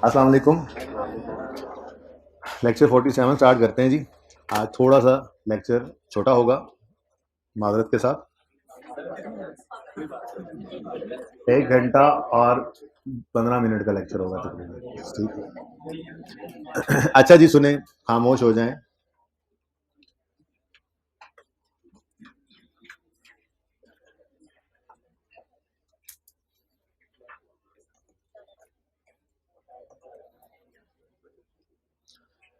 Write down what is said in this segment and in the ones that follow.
अस्सलाम वालेकुम। Lecture 47 start करते हैं जी। आज थोड़ा सा लेक्चर छोटा होगा, माजरत के साथ। 1 घंटा और 15 मिनट का लेक्चर होगा तकरीबन, ठीक है। अच्छा जी, सुने, खामोश हो जाएं।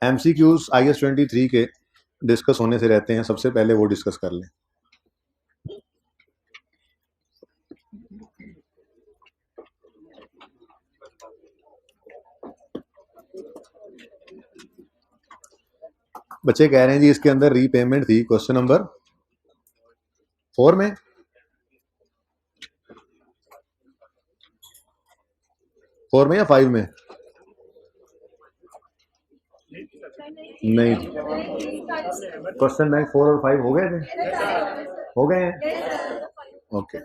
MCQs IS 23 के डिस्कस होने से रहते हैं, सबसे पहले वो डिस्कस कर लें। बच्चे कह रहे हैं जी इसके अंदर रीपेमेंट थी, क्वेश्चन नंबर 4 में। फोर में या 5 में? नहीं, क्वेश्चन बैंक 4 और 5 हो गए थे, हो गए हैं। ओके,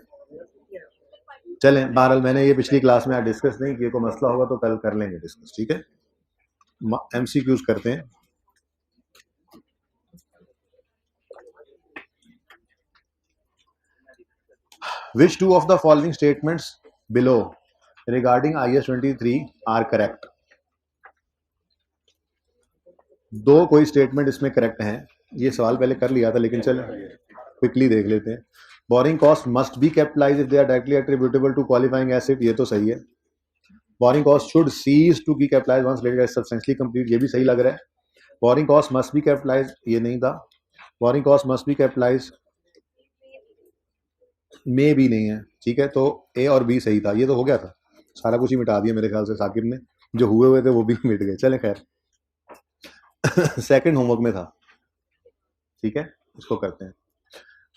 चलें। बहरहाल मैंने ये पिछली क्लास में आज डिस्कस नहीं किया, कोई मसला होगा तो कल कर लेंगे डिस्कस, ठीक है। MCQs करते हैं। Which two of the following statements below regarding IS 23 are correct? दो कोई स्टेटमेंट इसमें करेक्ट हैं। ये सवाल पहले कर लिया था, लेकिन चलो क्विकली देख लेते हैं। Borrowing cost must be capitalised if they are directly attributable to qualifying asset, ये तो सही है। Borrowing cost should cease to be capitalised once latter is substantially complete, ये भी सही लग रहा है। Borrowing cost must be capitalised, ये नहीं था। Borrowing cost must be capitalised में भी नहीं है, ठीक है। तो ए और बी सही था, ये तो हो गया था। सारा कुछ ही मिटा दिया मेरे ख्याल से साकिब ने, जो हुए थे वो भी मिट गए। चले खैर, सेकंड होमवर्क में था, ठीक है, इसको करते हैं।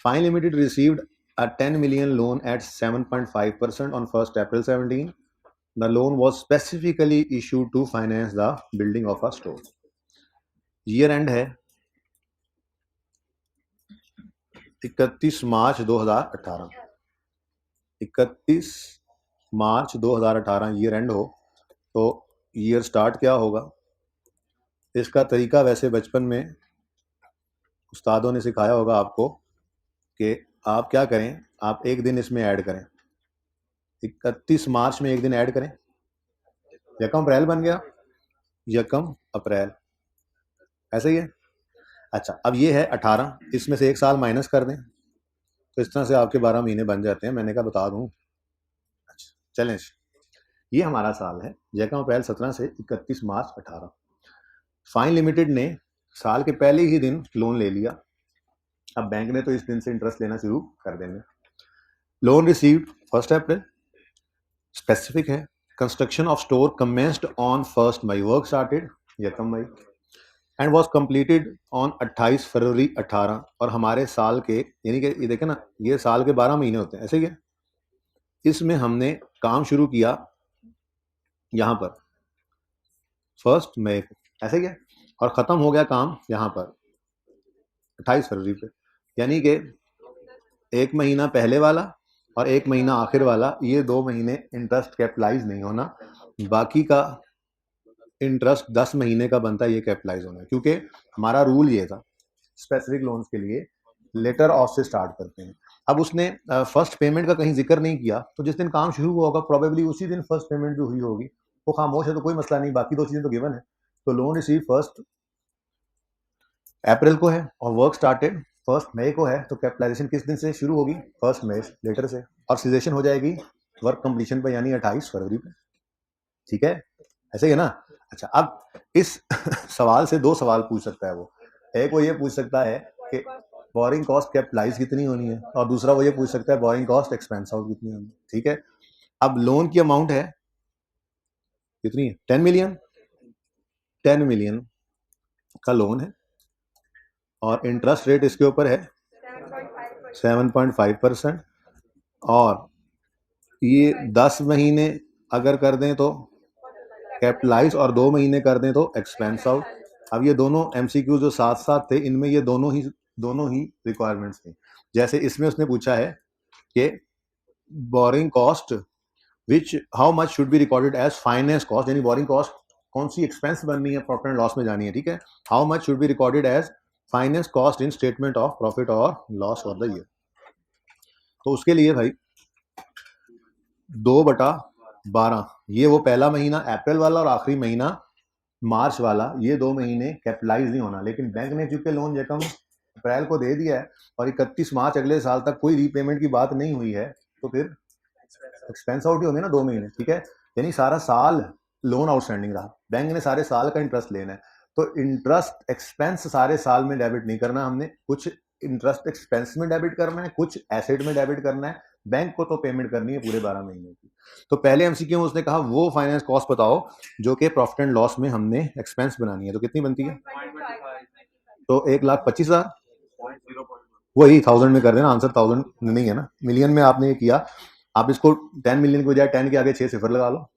Fine limited received a 10 million loan at 7.5% on 1st April 17. The loan was specifically issued to finance the building of a store. Year end है 31 मार्च 2018। 31 मार्च 2018 ईयर एंड हो तो ईयर स्टार्ट क्या होगा? इसका तरीका वैसे बचपन में उस्तादों ने सिखाया होगा आपको कि आप क्या करें, आप एक दिन इसमें ऐड करें। 31 मार्च में एक दिन ऐड करें, यकम अप्रैल बन गया, यकम अप्रैल, ऐसा ही है। अच्छा, अब ये है 18, इसमें से एक साल माइनस कर दें तो इस तरह से आपके 12 महीने बन जाते हैं। मैंने कहा बता दूं। अच्छा चलें, ये हमारा साल है, यकम अप्रैल 17 से 31 मार्च 18। फाइन लिमिटेड ने साल के पहले ही दिन लोन ले लिया। अब बैंक ने तो इस दिन से इंटरेस्ट लेना शुरू कर देंगे। लोन रिसीव्ड 1 अप्रैल, स्पेसिफिक है। Construction of store commenced on 1 May, work started यकम May and was completed on 28 February 18। और हमारे साल के, यानी कि ये देखें ना, ये साल के 12 महीने होते हैं, ऐसे ही है। इसमें हमने काम शुरू किया यहाँ पर 1 मई को, ऐसे ही है, और ख़त्म हो गया काम यहाँ पर 28 फरवरी पे। यानी कि एक महीना पहले वाला और एक महीना आखिर वाला, ये 2 महीने इंटरेस्ट कैपिटलाइज नहीं होना, बाकी का इंटरेस्ट 10 महीने का बनता है, ये कैपिटलाइज होना है। क्योंकि हमारा रूल ये था स्पेसिफिक लोन्स के लिए लेटर ऑफ से स्टार्ट करते हैं। अब उसने फर्स्ट पेमेंट का कहीं जिक्र नहीं किया, तो जिस दिन काम शुरू हुआ होगा प्रोबेबली उसी दिन फर्स्ट पेमेंट जो हुई होगी। वो खामोश है तो कोई मसला नहीं, बाकी 2 चीजें तो गिवन है। तो लोन रिसीव 1 अप्रैल को है और वर्क स्टार्टेड 1 मई को है, तो कैपिटलाइजेशन किस दिन से शुरू होगी? 1 मई लेटर से, और सीजेशन हो जाएगी वर्क कंप्लीशन पर, यानी 28 फरवरी पे, ठीक है, ऐसे ही है ना। अच्छा, अब इस सवाल से 2 सवाल पूछ सकता है वो। एक वो ये पूछ सकता है कि बोरिंग कॉस्ट कैपिटलाइज कितनी होनी है, और दूसरा वो ये पूछ सकता है बोरिंग कॉस्ट एक्सपेंस आउट कितनी होनी है, ठीक है। अब लोन की अमाउंट है कितनी है? 10 मिलियन। 10 मिलियन का लोन है और इंटरेस्ट रेट इसके ऊपर है 7.5%, और ये 10 महीने अगर कर दें तो कैपिटलाइज और 2 महीने कर दें तो एक्सपेंस आउट। अब ये दोनों MCQ जो साथ साथ थे, इनमें ये दोनों ही रिक्वायरमेंट्स थी। जैसे इसमें उसने पूछा है कि borrowing cost which how much should be recorded as finance cost, यानी बोरिंग कॉस्ट कौन सी एक्सपेंस बननी है, प्रॉफिट एंड लॉस में जानी है, ठीक है। How much should be recorded as finance cost in statement of profit और लॉस फॉर द ईयर। तो उसके लिए भाई 2/12, ये वो पहला महीना अप्रैल वाला और आखिरी महीना मार्च वाला, ये 2 महीने कैपिटलाइज नहीं होना। लेकिन बैंक ने चूंकि लोन रकम अप्रैल को दे दिया है और 31 मार्च अगले साल तक कोई रीपेमेंट की बात नहीं हुई है, तो फिर एक्सपेंस आउट ही होंगे ना 2 महीने, ठीक है। यानी सारा साल लोन आउटस्टैंडिंग रहा, बैंक ने सारे साल का इंटरेस्ट लेना है, तो इंटरेस्ट एक्सपेंस सारे साल में डेबिट नहीं करना हमने, कुछ इंटरेस्ट एक्सपेंस में डेबिट करना है, कुछ एसेट में डेबिट करना है। बैंक को तो पेमेंट करनी है पूरे 12 महीने की। तो पहले एमसीक्यू में उसने कहा वो फाइनेंस कॉस्ट बताओ जो कि प्रॉफिट एंड लॉस में हमने एक्सपेंस बनानी है, तो कितनी बनती है? तो 1,25,000, वही 1000 में कर देना, आंसर 1000 नहीं है ना, मिलियन में आपने ये किया। आप इसको 10 मिलियन के बजाय 10 के आगे 6 सिफर लगा लो,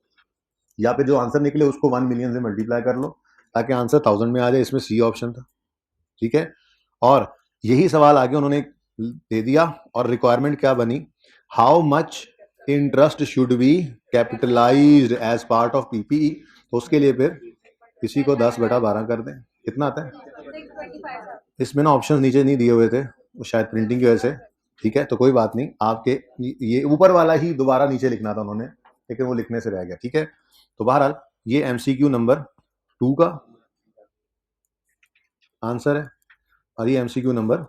या फिर जो आंसर निकले उसको 1 मिलियन से मल्टीप्लाई कर लो ताकि आंसर 1000 में आ जाए। इसमें सी ऑप्शन था, ठीक है। और यही सवाल आगे उन्होंने दे दिया और रिक्वायरमेंट क्या बनी, how much interest should be capitalised as part of PPE. तो उसके लिए फिर किसी को 10/12 कर दें, कितना आता है? इसमें ना ऑप्शन नीचे नहीं दिए हुए थे, वो शायद प्रिंटिंग की वजह से, ठीक है। तो कोई बात नहीं, आपके ये ऊपर वाला ही दोबारा नीचे लिखना था उन्होंने, लेकिन वो लिखने से रह गया, ठीक है। तो बहरहाल ये एमसीक्यू नंबर 2 का आंसर है और ये एमसीक्यू नंबर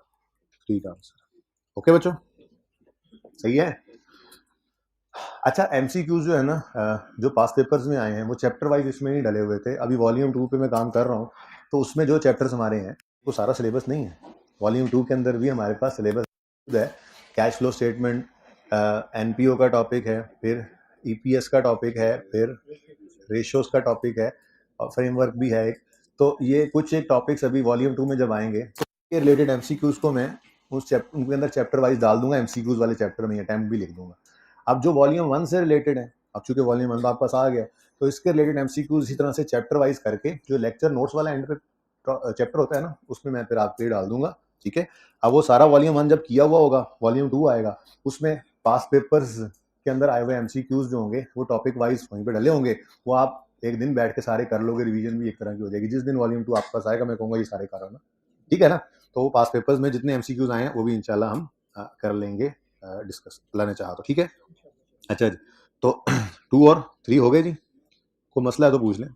3 का आंसर। ओके बच्चों, सही है। अच्छा, एमसीक्यूज जो है ना जो पास पेपर्स में आए हैं वो चैप्टर वाइज इसमें नहीं डले हुए थे। अभी वॉल्यूम 2 पे मैं काम कर रहा हूँ, तो उसमें जो चैप्टर्स हमारे हैं वो सारा सिलेबस नहीं है। वॉल्यूम 2 के अंदर भी हमारे पास सिलेबस है, कैश फ्लो स्टेटमेंट, एनपीओ का टॉपिक है, फिर ईपीएस का टॉपिक है, फिर रेशियोज का टॉपिक है और फ्रेमवर्क भी है एक। तो ये कुछ एक टॉपिक्स अभी वॉल्यूम 2 में जब आएंगे तो ये रिलेटेड एमसीक्यूज को मैं उस चैप्टर उनके अंदर चैप्टर वाइज डाल दूंगा, एमसीक्यूज वाले चैप्टर में अटेम्प्ट भी लिख दूंगा। अब जो वॉल्यूम 1 से रिलेटेड है, अब चूंकि वॉल्यूम 1 आपके पास आ गया, तो इसके रिलेटेड एमसीक्यूज इसी तरह से चैप्टर वाइज करके जो लेक्चर नोट्स वाला एंड पे चैप्टर होता है ना, उसमें मैं फिर आपके लिए डाल दूंगा, ठीक है। अब वो सारा वॉल्यूम 1 जब किया हुआ होगा, वॉल्यूम 2 आएगा, उसमें पास पेपर्स के अंदर आए हुए एमसीक्यूज जो होंगे वो टॉपिक वाइज वहीं पे डले होंगे, वो आप एक दिन बैठ के सारे कर लोगे, रिवीजन भी एक तरह की हो जाएगी। जिस दिन वॉल्यूम 2 आपके पास आएगा मैं कहूंगा ये सारे करो ना, ठीक है ना। तो वो पास पेपर्स में जितने एमसीक्यूज आए हैं वो भी इंशाल्लाह हम कर लेंगे डिस्कस, अल्लाह ने चाहा तो, ठीक है। अच्छा जी, तो 2 और 3 हो गए जी, कोई मसला है तो पूछ लें,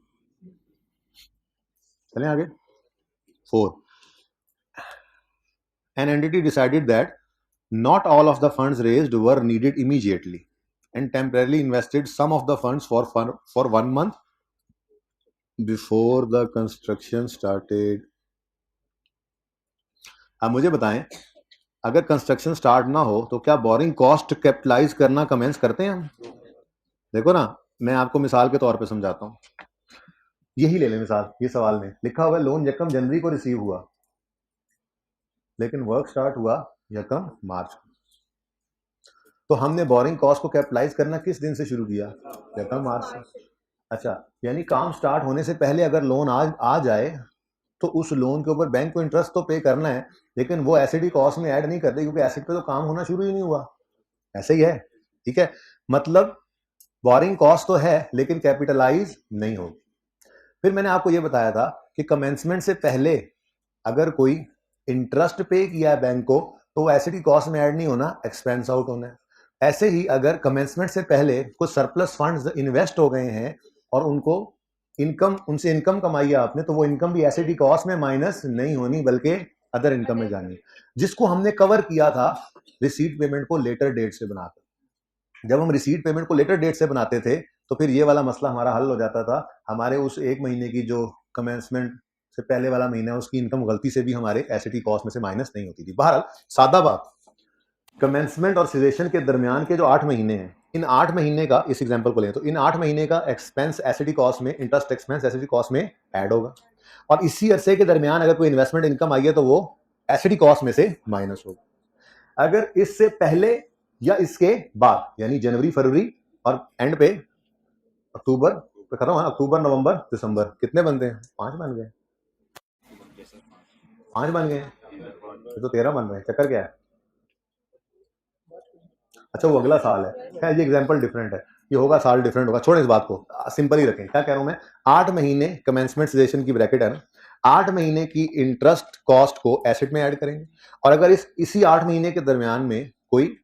चलें आगे। 4, an entity decided that not all of the funds raised were needed immediately and temporarily invested some of the funds for 1 month before the construction started। अब मुझे बताएं, अगर कंस्ट्रक्शन स्टार्ट ना हो तो क्या बोरिंग कॉस्ट कैपिटलाइज करना commence करते हैं हम? देखो ना, मैं आपको मिसाल के तौर पे समझाता हूँ, यही ले लें मिसाल, ये सवाल में लिखा हुआ है लोन यकम जनवरी को रिसीव हुआ, लेकिन वर्क स्टार्ट हुआ यकम मार्च को। तो हमने बोरिंग कॉस्ट को कैपिटलाइज करना किस दिन से शुरू किया? यकम मार्च से। अच्छा, यानी काम स्टार्ट होने से पहले अगर लोन आ जाए तो उस लोन के ऊपर बैंक को इंटरेस्ट तो पे करना है, लेकिन वो एसिड ही कॉस्ट में ऐड नहीं करते क्योंकि एसिड पे तो काम होना शुरू ही नहीं हुआ। ऐसे ही है, ठीक है। मतलब बोरिंग कॉस्ट तो है लेकिन कैपिटलाइज नहीं होगी। फिर मैंने आपको ये बताया था कि कमेंसमेंट से पहले अगर कोई इंटरेस्ट पे किया है बैंक को तो वो एसिड की कॉस्ट में ऐड नहीं होना, एक्सपेंस आउट होना है। ऐसे ही अगर कमेंसमेंट से पहले कुछ सरप्लस फंड्स इन्वेस्ट हो गए हैं और उनको इनकम, उनसे इनकम कमाई है आपने, तो वो इनकम भी एसिड की कॉस्ट में माइनस नहीं होनी बल्कि अदर इनकम में जानी, जिसको हमने कवर किया था रिसीट पेमेंट को लेटर डेट से बनाकर। जब हम रिसीट पेमेंट को लेटर डेट से बनाते थे तो फिर ये वाला मसला हमारा हल हो जाता था, हमारे उस 1 महीने की जो कमेंसमेंट से पहले वाला महीना उसकी इनकम गलती से भी हमारे एसिड की कॉस्ट में से माइनस नहीं होती थी। बहरहाल सादा बात, कमेंसमेंट और सिजेशन के दरमियान के जो 8 महीने हैं, इन 8 महीने का, इस एग्जांपल को लें तो इन 8 महीने का एक्सपेंस एसिड कॉस्ट में, इंटरेस्ट एक्सपेंस एसिड कॉस्ट में ऐड होगा, और इसी अरसे के दरमियान अगर कोई इन्वेस्टमेंट इनकम आई है तो वो एसिड कॉस्ट में से माइनस होगा। अगर इससे पहले या इसके बाद यानी जनवरी फरवरी और एंड पे अक्टूबर पे खत्म है, अक्टूबर नवंबर दिसंबर, कितने बनते हैं? 5 बन गए, 5 बन गए, तो 13 बन रहे हैं। चक्कर क्या है? अच्छा, वो अगला साल है, ये एग्जांपल डिफरेंट है। ये होगा साल डिफरेंट होगा, छोड़ें इस बात को, सिंपल ही रखें। क्या कह रहा हूं मैं, 8 महीने कमेंसमेंट सेशन की ब्रैकेट है ना, 8 महीने की इंटरेस्ट कॉस्ट को एसेट में ऐड करेंगे, और अगर इसी 8 महीने के दरमियान में कोई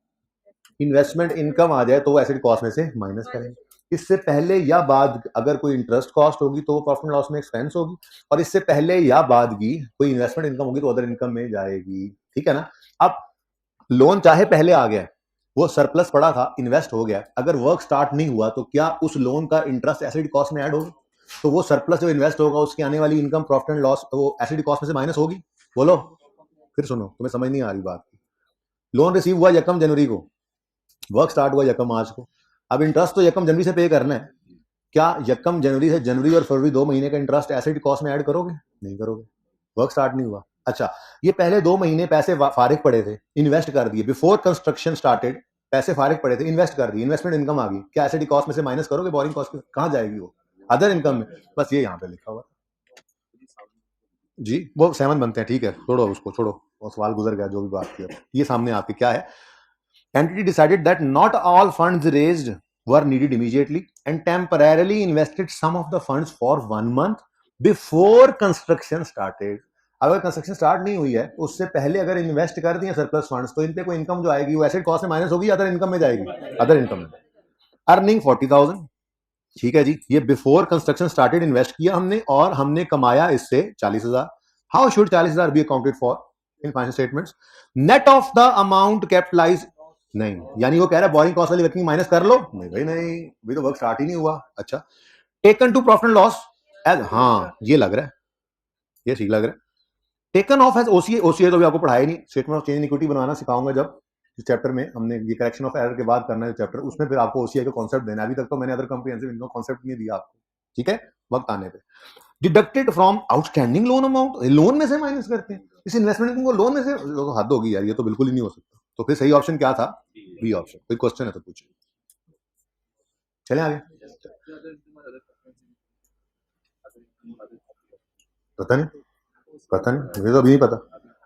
इन्वेस्टमेंट इनकम आ जाए तो वो एसेट कॉस्ट में से माइनस करेंगे। इससे पहले या बाद अगर कोई इंटरेस्ट कॉस्ट होगी तो वो प्रॉफिट एंड लॉस में एक्सपेंस होगी, और इससे पहले या बाद की कोई इन्वेस्टमेंट इनकम होगी तो अदर इनकम में जाएगी। ठीक है ना। अब लोन चाहे पहले आ गया, वो सरप्लस पड़ा था, इन्वेस्ट हो गया, अगर वर्क स्टार्ट नहीं हुआ तो क्या उस लोन का इंटरेस्ट एसिड कॉस्ट में ऐड होगा? तो वो सरप्लस जो इन्वेस्ट होगा उसकी आने वाली इनकम प्रॉफिट एंड लॉस वो एसिड कॉस्ट में से माइनस होगी। बोलो फिर, सुनो तुम्हें समझ नहीं आ रही बात। लोन रिसीव हुआ 1 जनवरी को, वर्क स्टार्ट हुआ 1 मार्च को, अब इंटरेस्ट तो 1 जनवरी से पे करना है, क्या 1 जनवरी से जनवरी और फरवरी 2 महीने का इंटरेस्ट एसिड कॉस्ट में ऐड करोगे? नहीं करोगे, वर्क स्टार्ट नहीं हुआ। अच्छा, ये पहले 2 महीने पैसे फारिग पड़े थे, इन्वेस्ट कर दिए, बिफोर कंस्ट्रक्शन स्टार्टेड पैसे फारिग पड़े थे, इन्वेस्ट कर दिए, इन्वेस्टमेंट इनकम आ गई, क्या एसिड कॉस्ट में से माइनस करोगे? बोरिंग कॉस्ट कहां जाएगी? वो अदर इनकम में। बस ये यहाँ पे लिखा हुआ जी, वो 7 बनते हैं। ठीक है, छोड़ो उसको, छोड़ो, वो सवाल गुजर गया, जो भी बात की। ये सामने आपके क्या है, entity decided that not all funds raised were needed immediately and temporarily invested some of the funds for 1 month before construction started। अगर कंस्ट्रक्शन स्टार्ट नहीं हुई है उससे पहले अगर इन्वेस्ट कर दिए सरप्लस फंड्स तो इन पे कोई इनकम जो आएगी वो एसेट कॉस्ट में माइनस होगी, अदर इनकम में जाएगी, अदर इनकम में। अर्निंग 40,000, ठीक है जी, ये बिफोर कंस्ट्रक्शन स्टार्टेड इन्वेस्ट किया हमने और हमने कमाया इससे 40,000। How should 40,000 be accounted for in financial statements? Net of the amount capitalize, नहीं, यानी वो कह रहा है बोरिंग कॉस्ट वाली वर्किंग माइनस कर लो, नहीं भाई नहीं, अभी तो वर्क स्टार्ट ही नहीं हुआ। अच्छा, taken to profit and loss as, हाँ ये लग रहा है, ये ठीक लग रहा है। Taken of as OCA, OCA तो भी आपको पढ़ाया नहीं, statement of change in equity बनवाना सिखाऊंगा जब इस चैप्टर में, हमने ये करेक्शन ऑफ एरर के बाद करना है चैप्टर, उसमें फिर आपको ओसीए का कॉन्सेप्ट देना है। अभी तक तो मैंने अदर कॉम्प्रिहेंसिव इनकम कॉन्सेप्ट नहीं दिया आपको, ठीक है, वक्त आने पे। Deducted from outstanding loan amount, loan में से माइनस करते हैं इस इन्वेस्टमेंट को, लोन में से, तो हद होगी यार, ये तो बिल्कुल ही नहीं हो सकता। तो फिर सही ऑप्शन क्या था? B option. कोई क्वेश्चन है तो पूछिए, चलें आगे। पता नहीं, पता नहीं, मुझे तो अभी नहीं पता,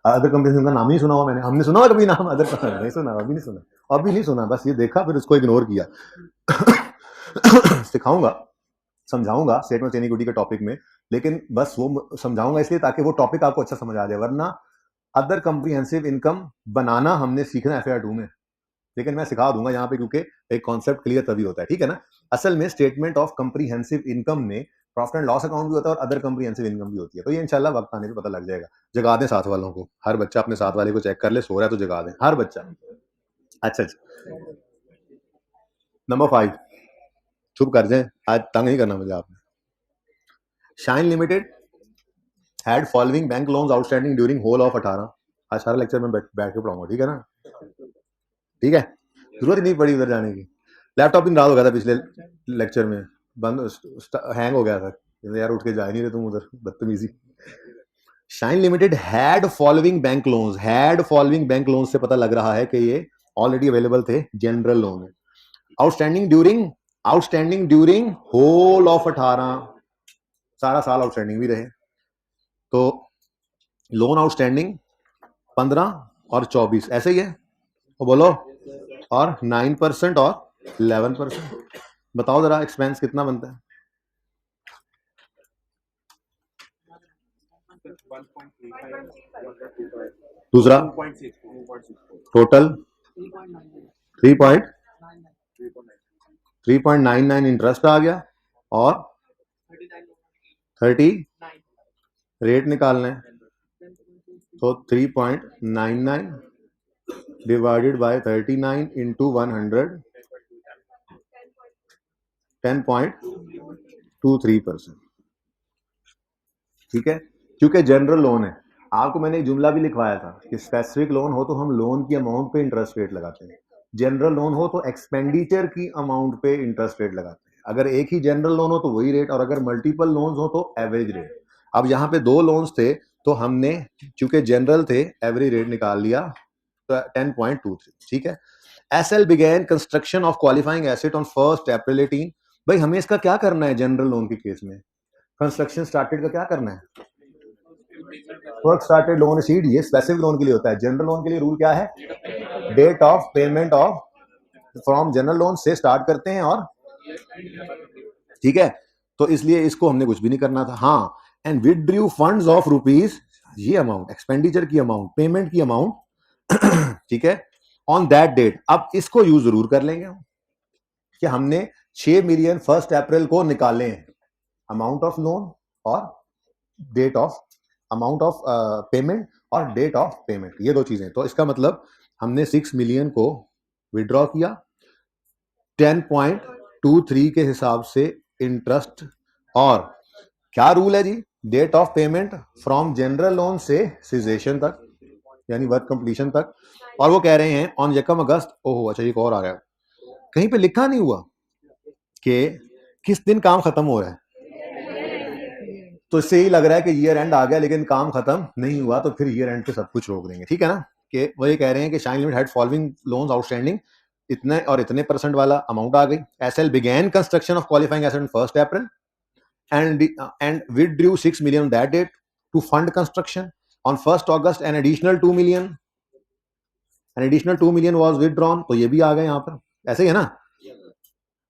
अदर कंपनी का नाम नहीं सुना हुआ मैंने, हमने सुना हुआ कभी नाम अदर का? नहीं सुना, अभी नहीं सुना, अभी नहीं सुना, बस ये देखा फिर उसको इग्नोर किया। सिखाऊंगा, समझाऊंगा स्टेटमेंट ऑफ इक्विटी के टॉपिक में, लेकिन बस वो समझाऊंगा इसलिए ताकि वो टॉपिक आपको अच्छा समझ आ जाए, वरना अदर कंप्रीहेंसिव इनकम बनाना हमने सीखना है FAR 2 में, लेकिन मैं सिखा दूंगा यहाँ पे क्योंकि एक कॉन्सेप्ट क्लियर तभी होता है, ठीक है ना। असल में स्टेटमेंट ऑफ कंप्रीहेंसिव इनकम में प्रॉफिट एंड लॉस अकाउंट भी होता है और अदर कंप्रीहेंसिव इनकम भी होती है, तो ये इंशाल्लाह वक्त आने पे पता लग जाएगा। जगा दें साथ वालों को, हर बच्चा अपने साथ वाले को चेक कर ले, सो रहा है तो जगा दें हर बच्चा। अच्छा, नंबर 5, चुप कर जाए, आज तंग नहीं करना मुझे आपने। Shine limited had following bank loans outstanding during whole of 18, आज सारा लेक्चर में बैठ के पढ़ाऊंगा, ठीक है ना, ठीक है, जरूरत नहीं पड़ी उधर जाने की। लैपटॉप भी नाराज हो गया था पिछले लेक्चर में, बंद हैंग हो गया था यार, उठ के जा नहीं रहे तुम उधर, बदतमीजी। Shine limited had following bank loans, had following bank loans से पता लग रहा है कि ये ऑलरेडी अवेलेबल थे, जनरल लोन है। आउटस्टैंडिंग ड्यूरिंग होल ऑफ 18, सारा साल आउटस्टैंडिंग भी रहे, तो लोन आउटस्टैंडिंग 15 और 24 ऐसे ही है, तो बोलो, और 9% और 11%। बताओ जरा एक्सपेंस कितना बनता है? दूसरा टोटल 3.99 इंटरेस्ट आ गया, और 30 रेट निकालना है, तो 3.99 डिवाइडेड बाय 39 इंटू 100, 10.23%, ठीक है। क्योंकि जनरल लोन है, आपको मैंने एक जुमला भी लिखवाया था कि स्पेसिफिक लोन हो तो हम लोन की अमाउंट पे इंटरेस्ट रेट लगाते हैं, जनरल लोन हो तो एक्सपेंडिचर की अमाउंट पे इंटरेस्ट रेट लगाते हैं। अगर एक ही जनरल लोन हो तो वही रेट, और अगर मल्टीपल लोन्स हो तो एवरेज रेट। अब यहाँ पे 2 लोन्स थे तो हमने चूंकि जनरल थे एवरेज रेट निकाल लिया, तो 10.23, ठीक है। SL began construction of qualifying asset on 1 अप्रैल 18। भाई हमें इसका क्या करना है जनरल लोन के केस में? कंस्ट्रक्शन स्टार्टेड का क्या करना है? वर्क स्टार्टेड लोन रिसीव्ड, ये स्पेसिफिक लोन के लिए होता है। जनरल लोन के लिए रूल क्या है? Date of payment of from general loan से स्टार्ट करते हैं और ठीक है, तो इसलिए इसको हमने कुछ भी नहीं करना था। हाँ, and withdrew funds of rupees, ये अमाउंट एक्सपेंडिचर की अमाउंट, पेमेंट की अमाउंट, ठीक है, ऑन दैट डेट। अब इसको यूज जरूर कर लेंगे हम कि हमने 6 मिलियन 1 अप्रैल को निकाले हैं, अमाउंट ऑफ लोन और date of amount of payment और डेट ऑफ पेमेंट, ये दो चीजें। तो इसका मतलब हमने 6 मिलियन को विड्रॉ किया 10.23 के हिसाब से इंटरेस्ट, और क्या रूल है जी, date of payment from general loan से सीजेशन तक, यानी वर्क कंप्लीशन तक। और वो कह रहे हैं ऑन यकम अगस्त, ओहो अच्छा एक और आ गया, कहीं पे लिखा नहीं हुआ कि किस दिन काम खत्म हो रहा है, तो इससे ही लग रहा है कि ईयर एंड आ गया लेकिन काम खत्म नहीं हुआ, तो फिर ईयर एंड पे सब कुछ रोक देंगे, ठीक है ना। कि वो ये कह रहे हैं कि Shine limit had following loans outstanding, इतने और इतने परसेंट वाला अमाउंट आ गई। SL began construction of qualifying asset 1 April and withdrew 6 million on that date to fund construction. On 1st August an additional 2 million was withdrawn, तो ये भी आ गए यहाँ पर, ऐसे ही है ना।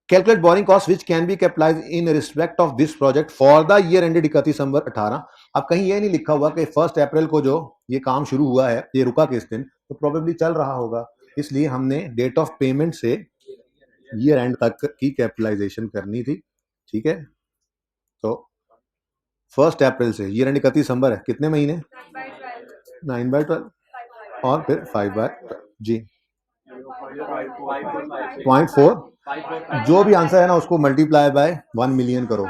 Calculate borrowing cost which can be capitalized in respect of this project for the year ended 31 दिसंबर 18। अब कहीं ये नहीं लिखा हुआ कि 1 अप्रैल को जो ये काम शुरू हुआ है ये रुका किस दिन, तो प्रोबेबली चल रहा होगा, इसलिए हमने डेट ऑफ पेमेंट से ईयर एंड तक की कैपिटलाइजेशन करनी थी, ठीक है। तो 1 अप्रैल से ईयर एंड 31 दिसंबर है, कितने महीने, 9/12 और फिर 5/12 जी, 0.4, जो भी आंसर है ना उसको मल्टीप्लाई बाय 1 मिलियन करो।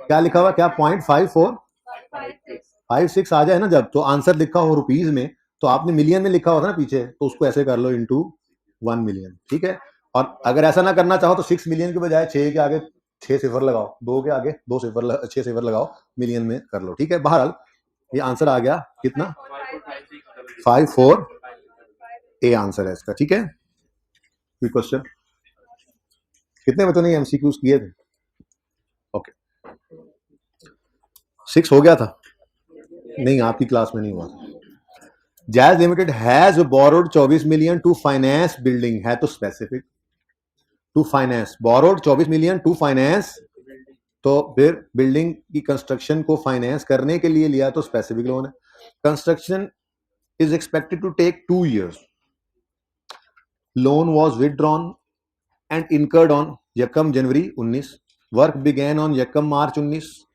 क्या लिखा हुआ, क्या 0.5456 आ जाए ना जब, तो आंसर लिखा हो रुपीज में, तो आपने मिलियन में लिखा होता ना पीछे, तो उसको ऐसे कर लो इंटू 1 मिलियन, ठीक है। और अगर ऐसा ना करना चाहो तो 6 मिलियन के बजाय 6 के आगे 6 सिफर लगाओ, 2 के आगे 2 सिफर 6 सिफर लगाओ, मिलियन में कर लो, ठीक है। बहरहाल ये आंसर आ गया कितना, 54 ए आंसर है इसका, ठीक है। कोई क्वेश्चन, कितने बच्चों ने एमसीक्यूज किए थे, ओके 6 हो गया था, नहीं आपकी क्लास में नहीं हुआ था। Jazz limited has borrowed 24 million to finance building, है तो specific, to finance borrowed 24 million to finance, तो फिर बिल्डिंग की कंस्ट्रक्शन को फाइनेंस करने के लिए लिया तो स्पेसिफिक लोन है। Construction is expected to take 2 years, loan was withdrawn and incurred on यकम जनवरी 19, वर्क बिगैन ऑन यकम मार्च 19,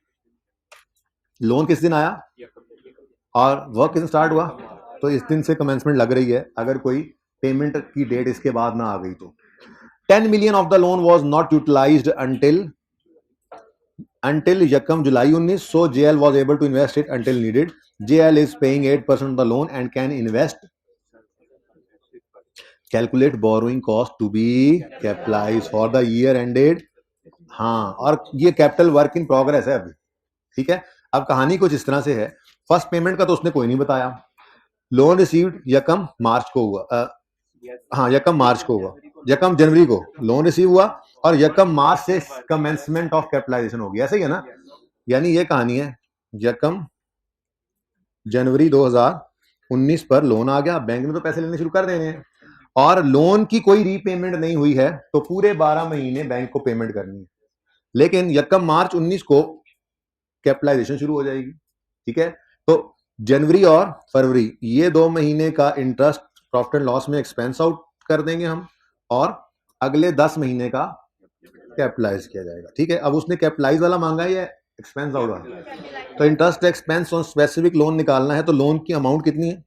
लोन किस दिन आया और वर्क किस दिन स्टार्ट हुआ, तो इस दिन से कमेंसमेंट लग रही है, अगर कोई पेमेंट की डेट इसके बाद ना आ गई तो। 10 million of the loan was not utilized until Yakam July 19, so JL was able to invest it until needed. JL is paying 8% of the loan and can invest. Calculate borrowing cost to be capitalized for the year ended. हाँ, और ये capital work in progress है अभी, ठीक है। अब कहानी कुछ इस तरह से है, फर्स्ट पेमेंट का तो उसने कोई नहीं बताया, लोन रिसीव्ड यकम मार्च को हुआ, हाँ यकम मार्च को हुआ, यकम जनवरी को लोन रिसीव हुआ और यकम मार्च से कमेंसमेंट ऑफ कैपिटलाइजेशन होगी, ऐसे ही है ना। यानी ये कहानी है, यकम जनवरी 2019 पर लोन आ गया, बैंक में तो पैसे लेने शुरू कर देने हैं, और लोन की कोई रीपेमेंट नहीं हुई है तो पूरे 12 महीने बैंक को पेमेंट करनी है, लेकिन यकम मार्च 19 को कैपिटलाइजेशन शुरू हो जाएगी, ठीक है। तो जनवरी और फरवरी ये 2 महीने का इंटरेस्ट प्रॉफिट एंड लॉस में एक्सपेंस आउट कर देंगे हम, और अगले 10 महीने का कैपिटलाइज किया जाएगा, ठीक है। अब उसने कैपिटलाइज वाला मांगा है या एक्सपेंस आउट वाला, तो interest expense on specific loan निकालना है, तो लोन की अमाउंट कितनी है,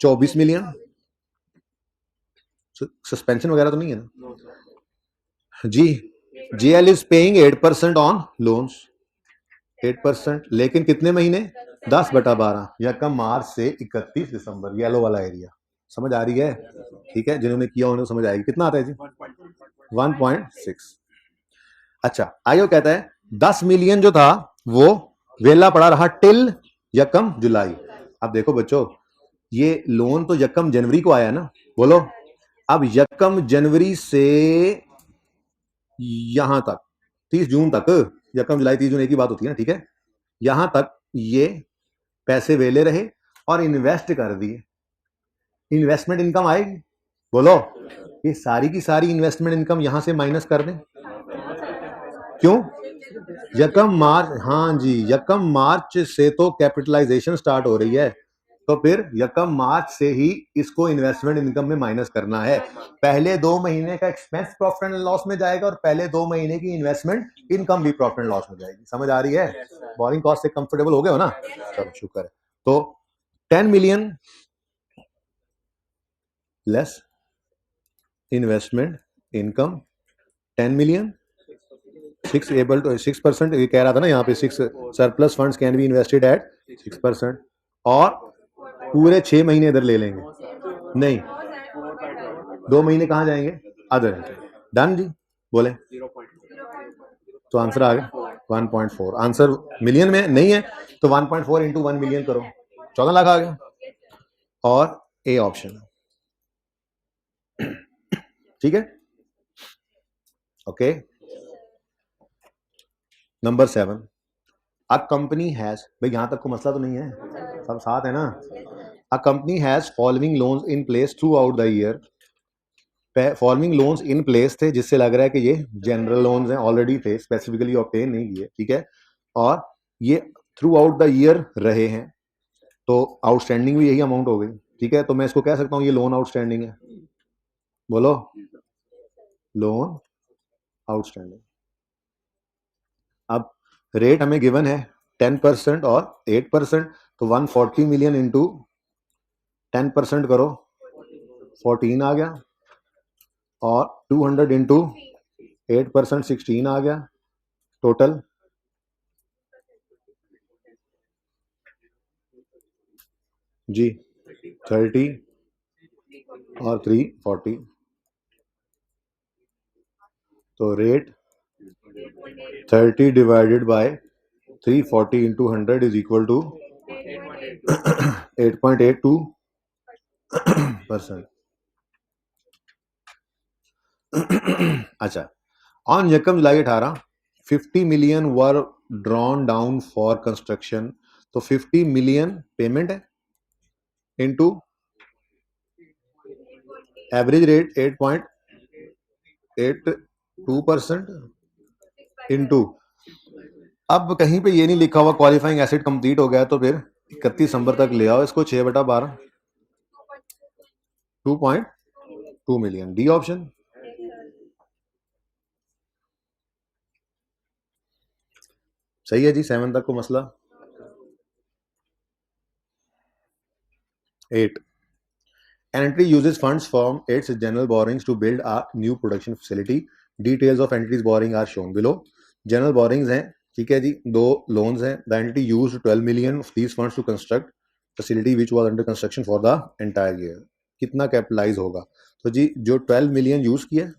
24 मिलियन, सस्पेंशन वगैरह तो नहीं है ना जी। JL is paying 8% on loans, 8%, लेकिन कितने महीने, 10/12, यकम मार्च से 31 दिसंबर, येलो वाला एरिया, समझ आ रही है, ठीक है। जिन्होंने किया उन्हें समझ आएगी। कितना आता है जी, 1.6। अच्छा, आयो कहता है 10 मिलियन जो था वो वेला पड़ा रहा टिल यकम जुलाई। अब देखो बच्चों, ये लोन तो यकम जनवरी को आया ना, बोलो। अब यकम जनवरी से यहां तक 30 जून तक, यकम जुलाई 30 जून एक ही बात होती है ना, ठीक है। यहां तक ये पैसे वेले रहे और इन्वेस्ट कर दिए, इन्वेस्टमेंट इनकम आएगी, बोलो। ये सारी की सारी इन्वेस्टमेंट इनकम यहां से माइनस कर दें, क्यों? यकम मार्च, हाँ जी, यकम मार्च से तो कैपिटलाइजेशन स्टार्ट हो रही है, तो फिर यकम मार्च से ही इसको इन्वेस्टमेंट इनकम में माइनस करना है। पहले 2 महीने का एक्सपेंस प्रॉफिट एंड लॉस में जाएगा और पहले 2 महीने की इन्वेस्टमेंट इनकम भी प्रॉफिट एंड लॉस में जाएगी। समझ आ रही है? बोरिंग कॉस्ट से कंफर्टेबल हो गए हो ना? चलो शुक्र है। तो 10 million less investment income 10 million 6% ये कह रहा था ना यहाँ पे 6 surplus funds can be invested at 6% और पूरे 6 महीने इधर ले लेंगे, नहीं 2 महीने कहाँ जाएंगे? अदर। डन जी, बोले तो आंसर आ गया 1.4। आंसर मिलियन में नहीं है तो 1.4 इंटू 1 मिलियन करो, 14 लाख आ गया। और ए ऑप्शन, ठीक है, okay. Number 7, a company has, भाई यहां तक को मसला तो नहीं है, सब साथ है ना। A company has following loans in place through out the year. Following loans in place थे, जिससे लग रहा है कि ये जनरल लोन्स हैं, ऑलरेडी थे, स्पेसिफिकली ऑब्टेन नहीं किए, ठीक है, और ये थ्रू आउट द ईयर रहे हैं, तो आउटस्टैंडिंग भी यही अमाउंट हो गई, ठीक है। तो मैं इसको कह सकता हूँ ये लोन आउटस्टैंडिंग है, बोलो लोन आउटस्टैंडिंग। अब रेट हमें गिवन है 10% और 8%, तो 140 मिलियन इंटू 10% करो 14 आ गया, और 200 इंटू 8% 16 आ गया, टोटल जी 30 और 340, तो rate 30 divided by 340 into 100 is equal to 8.82%। अच्छा, ऑन यकम July 18 50 million were drawn down for construction, तो 50 मिलियन पेमेंट है इनटू एवरेज रेट 8.82% इनटू, अब कहीं पे ये नहीं लिखा हुआ क्वालिफाइंग एसिड कंप्लीट हो गया, तो फिर 31 दिसंबर तक ले आओ इसको, 6/12 2.2 मिलियन, डी ऑप्शन। सही है जी, 7 तक को मसला। 8, an entity uses funds from its general borrowings to build a new production facility. Details of entity's borrowing are shown below. General borrowings हैं, ठीक है जी, 2 loans हैं। The entity used 12 million of these funds to construct facility which was under construction for the entire year. कितना capitalise होगा? तो जी जो 12 million use किया,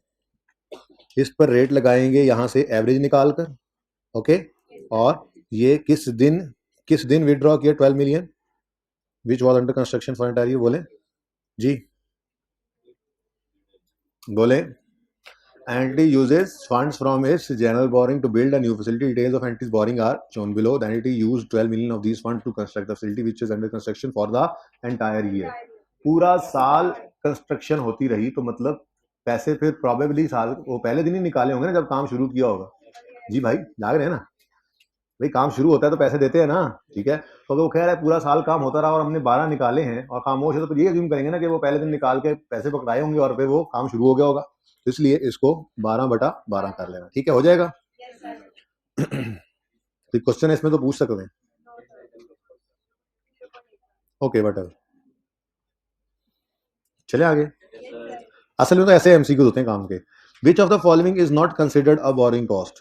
इस पर रेट लगाएंगे यहाँ से एवरेज निकाल कर, ओके, और ये किस दिन विड्रॉ किया 12 million which was under construction for entire year, बोले जी, बोले entity uses funds from its general borrowing to build a new facility. Details of entity's borrowing are shown below. The entity used 12 million of these funds to construct the facility which is under construction for the entire year. पूरा साल construction होती रही, तो मतलब पैसे फिर probably साल वो पहले दिन ही निकाले होंगे ना जब काम शुरू किया होगा। जी भाई जाग रहे हैं ना, भाई काम शुरू होता है तो पैसे देते हैं ना, ठीक है। तो अगर वो कह रहा है पूरा साल काम होता रहा और हमने 12 निकाले हैं और खामोश है, तो ये अज्यूम करेंगे ना कि वो पहले दिन निकाल के पैसे पकड़ाए होंगे और फिर वो काम शुरू हो गया होगा, तो इसलिए इसको 12/12 कर लेना, ठीक है, हो जाएगा। तो क्वेश्चन इसमें तो पूछ सकते हैं, ओके बट चले आगे। असल में तो ऐसे एमसीक्यू होते हैं काम के। विच of the following is not considered a borrowing cost?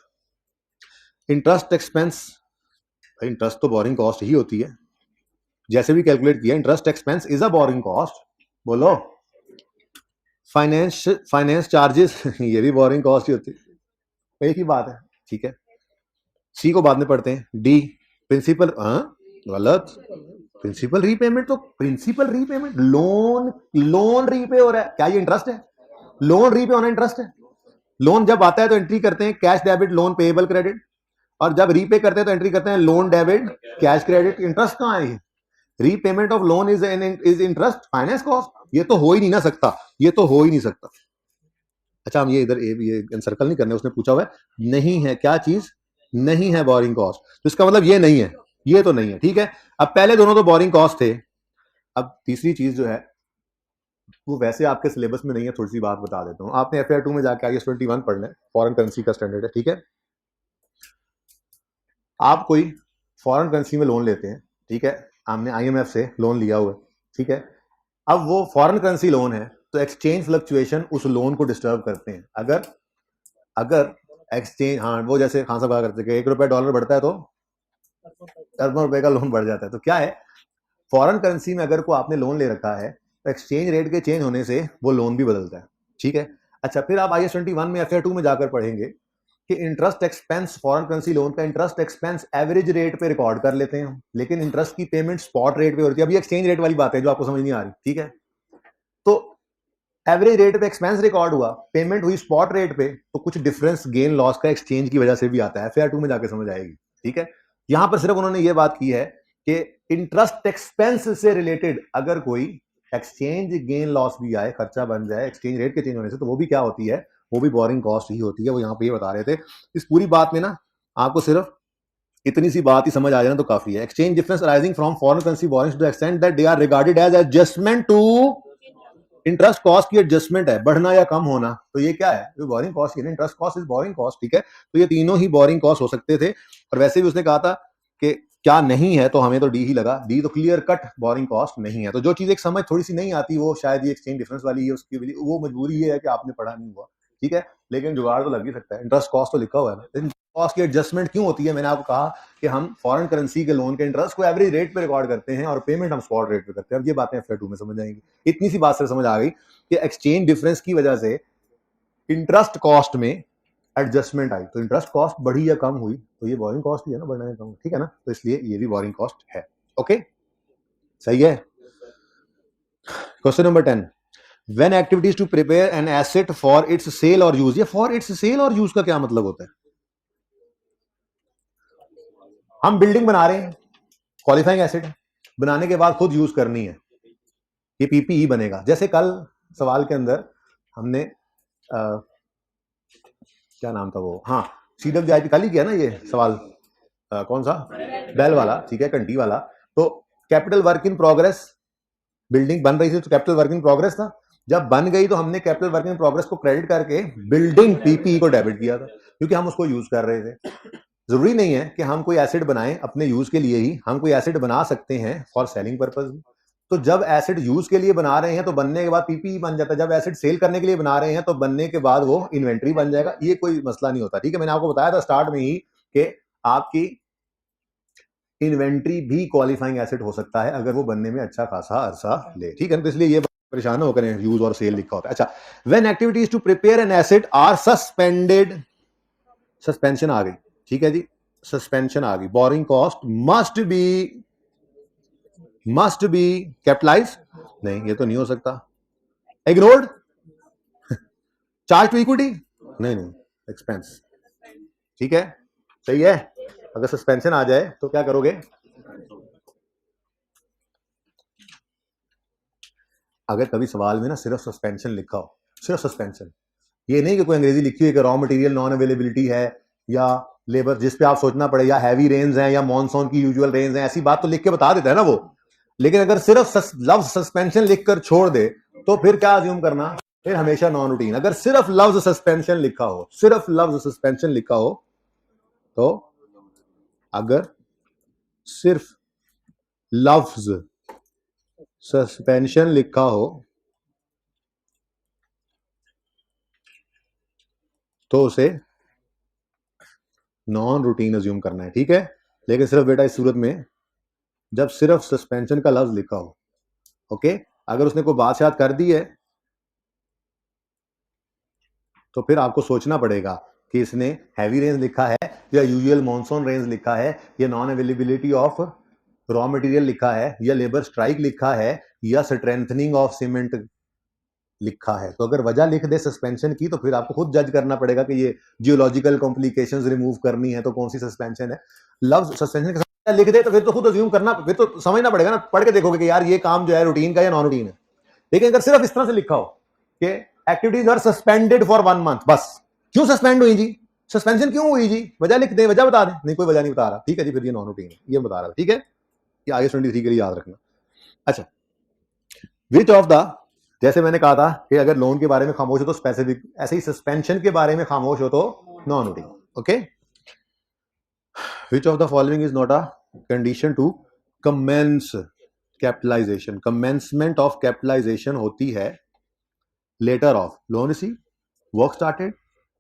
Interest expense, interest तो बोरिंग कॉस्ट ही होती है, जैसे भी कैलकुलेट किया, interest expense is a borrowing cost, बोलो। फाइनेंस चार्जेस ये भी बोरिंग कॉस्ट ही होती है, एक ही बात है, ठीक है। सी को बाद में पढ़ते हैं। डी प्रिंसिपल, गलत, प्रिंसिपल रीपेमेंट, तो प्रिंसिपल रीपेमेंट लोन रीपे हो रहा है, क्या ये इंटरेस्ट है? लोन रीपे होना इंटरेस्ट है। लोन जब आता है तो एंट्री करते हैं cash debit loan payable credit, और जब रीपे करते हैं तो एंट्री करते हैं loan debit cash credit. Interest कहाँ है? Repayment of loan is interest finance cost, ये तो हो ही नहीं ना सकता, ये तो हो ही नहीं सकता। अच्छा हम ये इधर ये सर्कल नहीं करने, उसने पूछा हुआ है नहीं है क्या चीज, नहीं है बोरिंग कॉस्ट, तो इसका मतलब ये नहीं है, ये तो नहीं है, ठीक है। अब पहले दोनों तो बोरिंग कॉस्ट थे। अब तीसरी चीज जो है वो वैसे आपके सिलेबस में नहीं है, थोड़ी सी बात बता देता हूँ। आपने FAR 2 में जाके IAS 21 पढ़ना है, फॉरेन करेंसी का स्टैंडर्ड है, ठीक है। आप कोई फॉरेन करेंसी में लोन लेते हैं, ठीक है, आपने IMF से लोन लिया हुआ है, ठीक है। अब वो फॉरेन करेंसी लोन है तो एक्सचेंज फ्लक्चुएशन उस लोन को डिस्टर्ब करते हैं। अगर अगर एक्सचेंज, हाँ वो जैसे खान साहब कहा करते हैं कि $1 बढ़ता है तो अरबों रुपए का लोन बढ़ जाता है। तो क्या है, फॉरेन करेंसी में अगर को आपने लोन ले रखा है तो एक्सचेंज रेट के चेंज होने से वो लोन भी बदलता है, ठीक है। अच्छा फिर आप IAS 21 में FAR 2 में जाकर पढ़ेंगे कि interest expense, foreign currency loan का इंटरेस्ट एक्सपेंस एवरेज रेट पे रिकॉर्ड कर लेते हैं, लेकिन इंटरेस्ट की पेमेंट स्पॉट रेट पे होती है। अभी एक्सचेंज रेट वाली बात है जो आपको समझ नहीं आ रही, ठीक है। तो एवरेज रेट पे एक्सपेंस रिकॉर्ड हुआ, पेमेंट हुई स्पॉट रेट पे, तो कुछ डिफरेंस गेन लॉस का एक्सचेंज की वजह से भी आता है, FAR 2 में जाके समझ आएगी, ठीक है। यहां पर सिर्फ उन्होंने ये बात की है कि इंटरेस्ट एक्सपेंस से रिलेटेड अगर कोई एक्सचेंज गेन लॉस भी आए, खर्चा बन जाए एक्सचेंज रेट के चेंज होने से, तो वो भी क्या होती है, वो भी बोरिंग कॉस्ट ही होती है। वो यहाँ पे ये बता रहे थे। इस पूरी बात में ना आपको सिर्फ इतनी सी बात ही समझ आ जाए ना तो काफी है। Exchange difference arising from foreign currency borrowings to the extent that they are regarded as adjustment to interest cost की एडजस्टमेंट है, बढ़ना या कम होना, तो ये क्या है, ये बोरिंग कॉस्ट है। Interest cost is borrowing cost, ठीक है। तो ये तीनों ही बोरिंग कॉस्ट हो सकते थे। और वैसे भी उसने कहा था कि क्या नहीं है, तो हमें तो डी ही लगा, डी तो क्लियर कट बोरिंग कॉस्ट नहीं है। तो जो चीज एक समझ थोड़ी सी नहीं आती वो शायद ये एक्सचेंज डिफरेंस वाली है, उसकी वो मजबूरी ये है कि आपने पढ़ा नहीं हुआ, ठीक है। लेकिन जुगाड़ तो लग ही सकता है, इंटरेस्ट कॉस्ट तो लिखा हुआ है ना। कॉस्ट की एडजस्टमेंट क्यों होती है, मैंने आपको कहा कि हम फॉरेन करेंसी के लोन के इंटरेस्ट को एवरेज रेट पे रिकॉर्ड करते हैं और पेमेंट हम स्पॉट रेट पे करते हैं। अब ये बातें FAR 2 में समझ आएंगी। इतनी सी बात से समझ आ गई कि एक्सचेंज डिफरेंस की वजह से इंटरेस्ट कॉस्ट में एडजस्टमेंट आई, तो इंटरेस्ट कॉस्ट बढ़ी या कम हुई तो ये बोरिंग कॉस्ट ही है ना, बढ़ना या कम, ठीक है ना। तो इसलिए ये भी बोरिंग कॉस्ट है। ओके सही है। Question number 10, when activities to prepare an asset for its sale और यूज। ये फॉर इट्स सेल और यूज का क्या मतलब होता है? हम बिल्डिंग बना रहे हैं, क्वालिफाइंग एसेट बनाने के बाद खुद यूज करनी है, ये PPE बनेगा। जैसे कल सवाल के अंदर हमने क्या नाम था वो, हाँ CWIP कल ही किया ना ये सवाल, कौन सा, बेल वाला, ठीक है, घंटी वाला। तो capital work in progress, building बन रही थी तो कैपिटल वर्क इन प्रोग्रेस था। जब बन गई तो हमने कैपिटल वर्क इन प्रोग्रेस को क्रेडिट करके बिल्डिंग PPE को डेबिट किया था, क्योंकि हम उसको यूज कर रहे थे। जरूरी नहीं है कि हम कोई एसेट बनाएं अपने यूज के लिए ही, हम कोई एसेट बना सकते हैं फॉर सेलिंग पर्पज भी। तो जब एसेट यूज के लिए बना रहे हैं तो बनने के बाद PPE बन जाता है, जब एसेट सेल करने के लिए बना रहे हैं तो बनने के बाद वो इन्वेंट्री बन जाएगा। ये कोई मसला नहीं होता, ठीक है। मैंने आपको बताया था स्टार्ट में ही कि आपकी इन्वेंट्री भी क्वालिफाइंग एसेट हो सकता है अगर वो बनने में अच्छा खासा अरसा ले, ठीक है। तो इसलिए ये परेशान होकर यूज और सेल लिखा होता है। अच्छा, when activities to prepare an asset are suspended, suspension आ गई, ठीक है जी, सस्पेंशन आ गई। Borrowing cost must be capitalize, नहीं ये तो नहीं हो सकता। इग्नोर्ड, चार्ज टू इक्विटी, नहीं नहीं, एक्सपेंस, ठीक है, सही है। अगर सस्पेंशन आ जाए तो क्या करोगे, अगर कभी सवाल में ना सिर्फ सस्पेंशन लिखा हो, सिर्फ सस्पेंशन, ये नहीं कि कोई अंग्रेजी लिखी हुई कि रॉ मटेरियल नॉन अवेलेबिलिटी है या लेबर जिस पे आप सोचना पड़े, या हैवी रेन्स हैं या मॉनसून की यूजुअल रेन्स हैं, ऐसी बात तो लिख के बता देता है ना वो। लेकिन अगर सिर्फ लफ्ज सस्पेंशन लिखकर छोड़ दे तो फिर क्या अज्यूम करना, फिर हमेशा नॉन रूटीन। अगर सिर्फ लफ्ज सस्पेंशन लिखा हो, सिर्फ लफ्ज सस्पेंशन लिखा हो, तो अगर सिर्फ लफ्ज सस्पेंशन लिखा हो तो उसे नॉन रूटीन अज्यूम करना है, ठीक है। लेकिन सिर्फ बेटा इस सूरत में जब सिर्फ सस्पेंशन का लफ्ज लिखा हो, ओके। अगर उसने कोई बात शायद कर दी है तो फिर आपको सोचना पड़ेगा कि इसने हैवी रेंज लिखा है या यूजुअल मॉनसून रेंज लिखा है या non availability of raw material लिखा है या लेबर स्ट्राइक लिखा है या स्ट्रेंथनिंग ऑफ सीमेंट लिखा है। तो अगर वजह लिख दे सस्पेंशन की तो फिर आपको खुद जज करना पड़ेगा कि ये जियोलॉजिकल कॉम्प्लिकेशंस रिमूव करनी है तो कौन सी सस्पेंशन है। लफ्ज सस्पेंशन के साथ लिख दे तो फिर तो खुद अज्यूम करना, फिर तो समझना पड़ेगा ना, पढ़ के देखोगे कि यार ये काम जो है रूटीन का या नॉन रूटीन है। लेकिन अगर सिर्फ इस तरह से लिखा हो कि activities are suspended for 1 month. बस क्यों सस्पेंड हुई जी, सस्पेंशन क्यों हुई जी, वजह लिख दे, वजह बता दे। नहीं कोई वजह नहीं बता रहा, ठीक है जी, फिर ये नॉन रूटीन है, ये बता रहा है, ठीक है, ये IAS 23 के लिए याद रखना। अच्छा, विच ऑफ द, जैसे मैंने कहा था कि अगर लोन के बारे में खामोश हो तो स्पेसिफिक, ऐसे ही सस्पेंशन के बारे में खामोश हो तो non routine. Okay, which of the following is not a condition to commence capitalization. Commencement of capitalization होती है letter of loan receive, work started,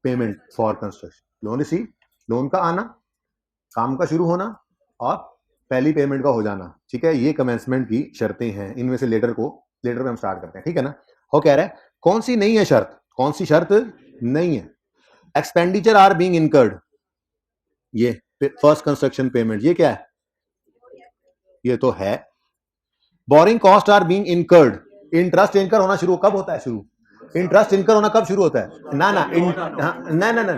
payment for construction. Loan receive, loan का आना, काम का शुरू होना और पहली पेमेंट का हो जाना, ठीक है, ये कमेंसमेंट की शर्तें हैं। इनमें से लेटर पे हम स्टार्ट करते हैं, ठीक है ना। वो कह रहा है कौन सी नहीं है शर्त, कौन सी शर्त नहीं है। एक्सपेंडिचर आर बीइंग इनकर्ड, ये फर्स्ट कंस्ट्रक्शन पेमेंट, ये क्या है, ये तो है। Borrowing cost are being incurred, interest incur होना शुरू कब होता है, शुरू इंटरेस्ट इनकर होना कब शुरू होता है, ना ना ना ना ना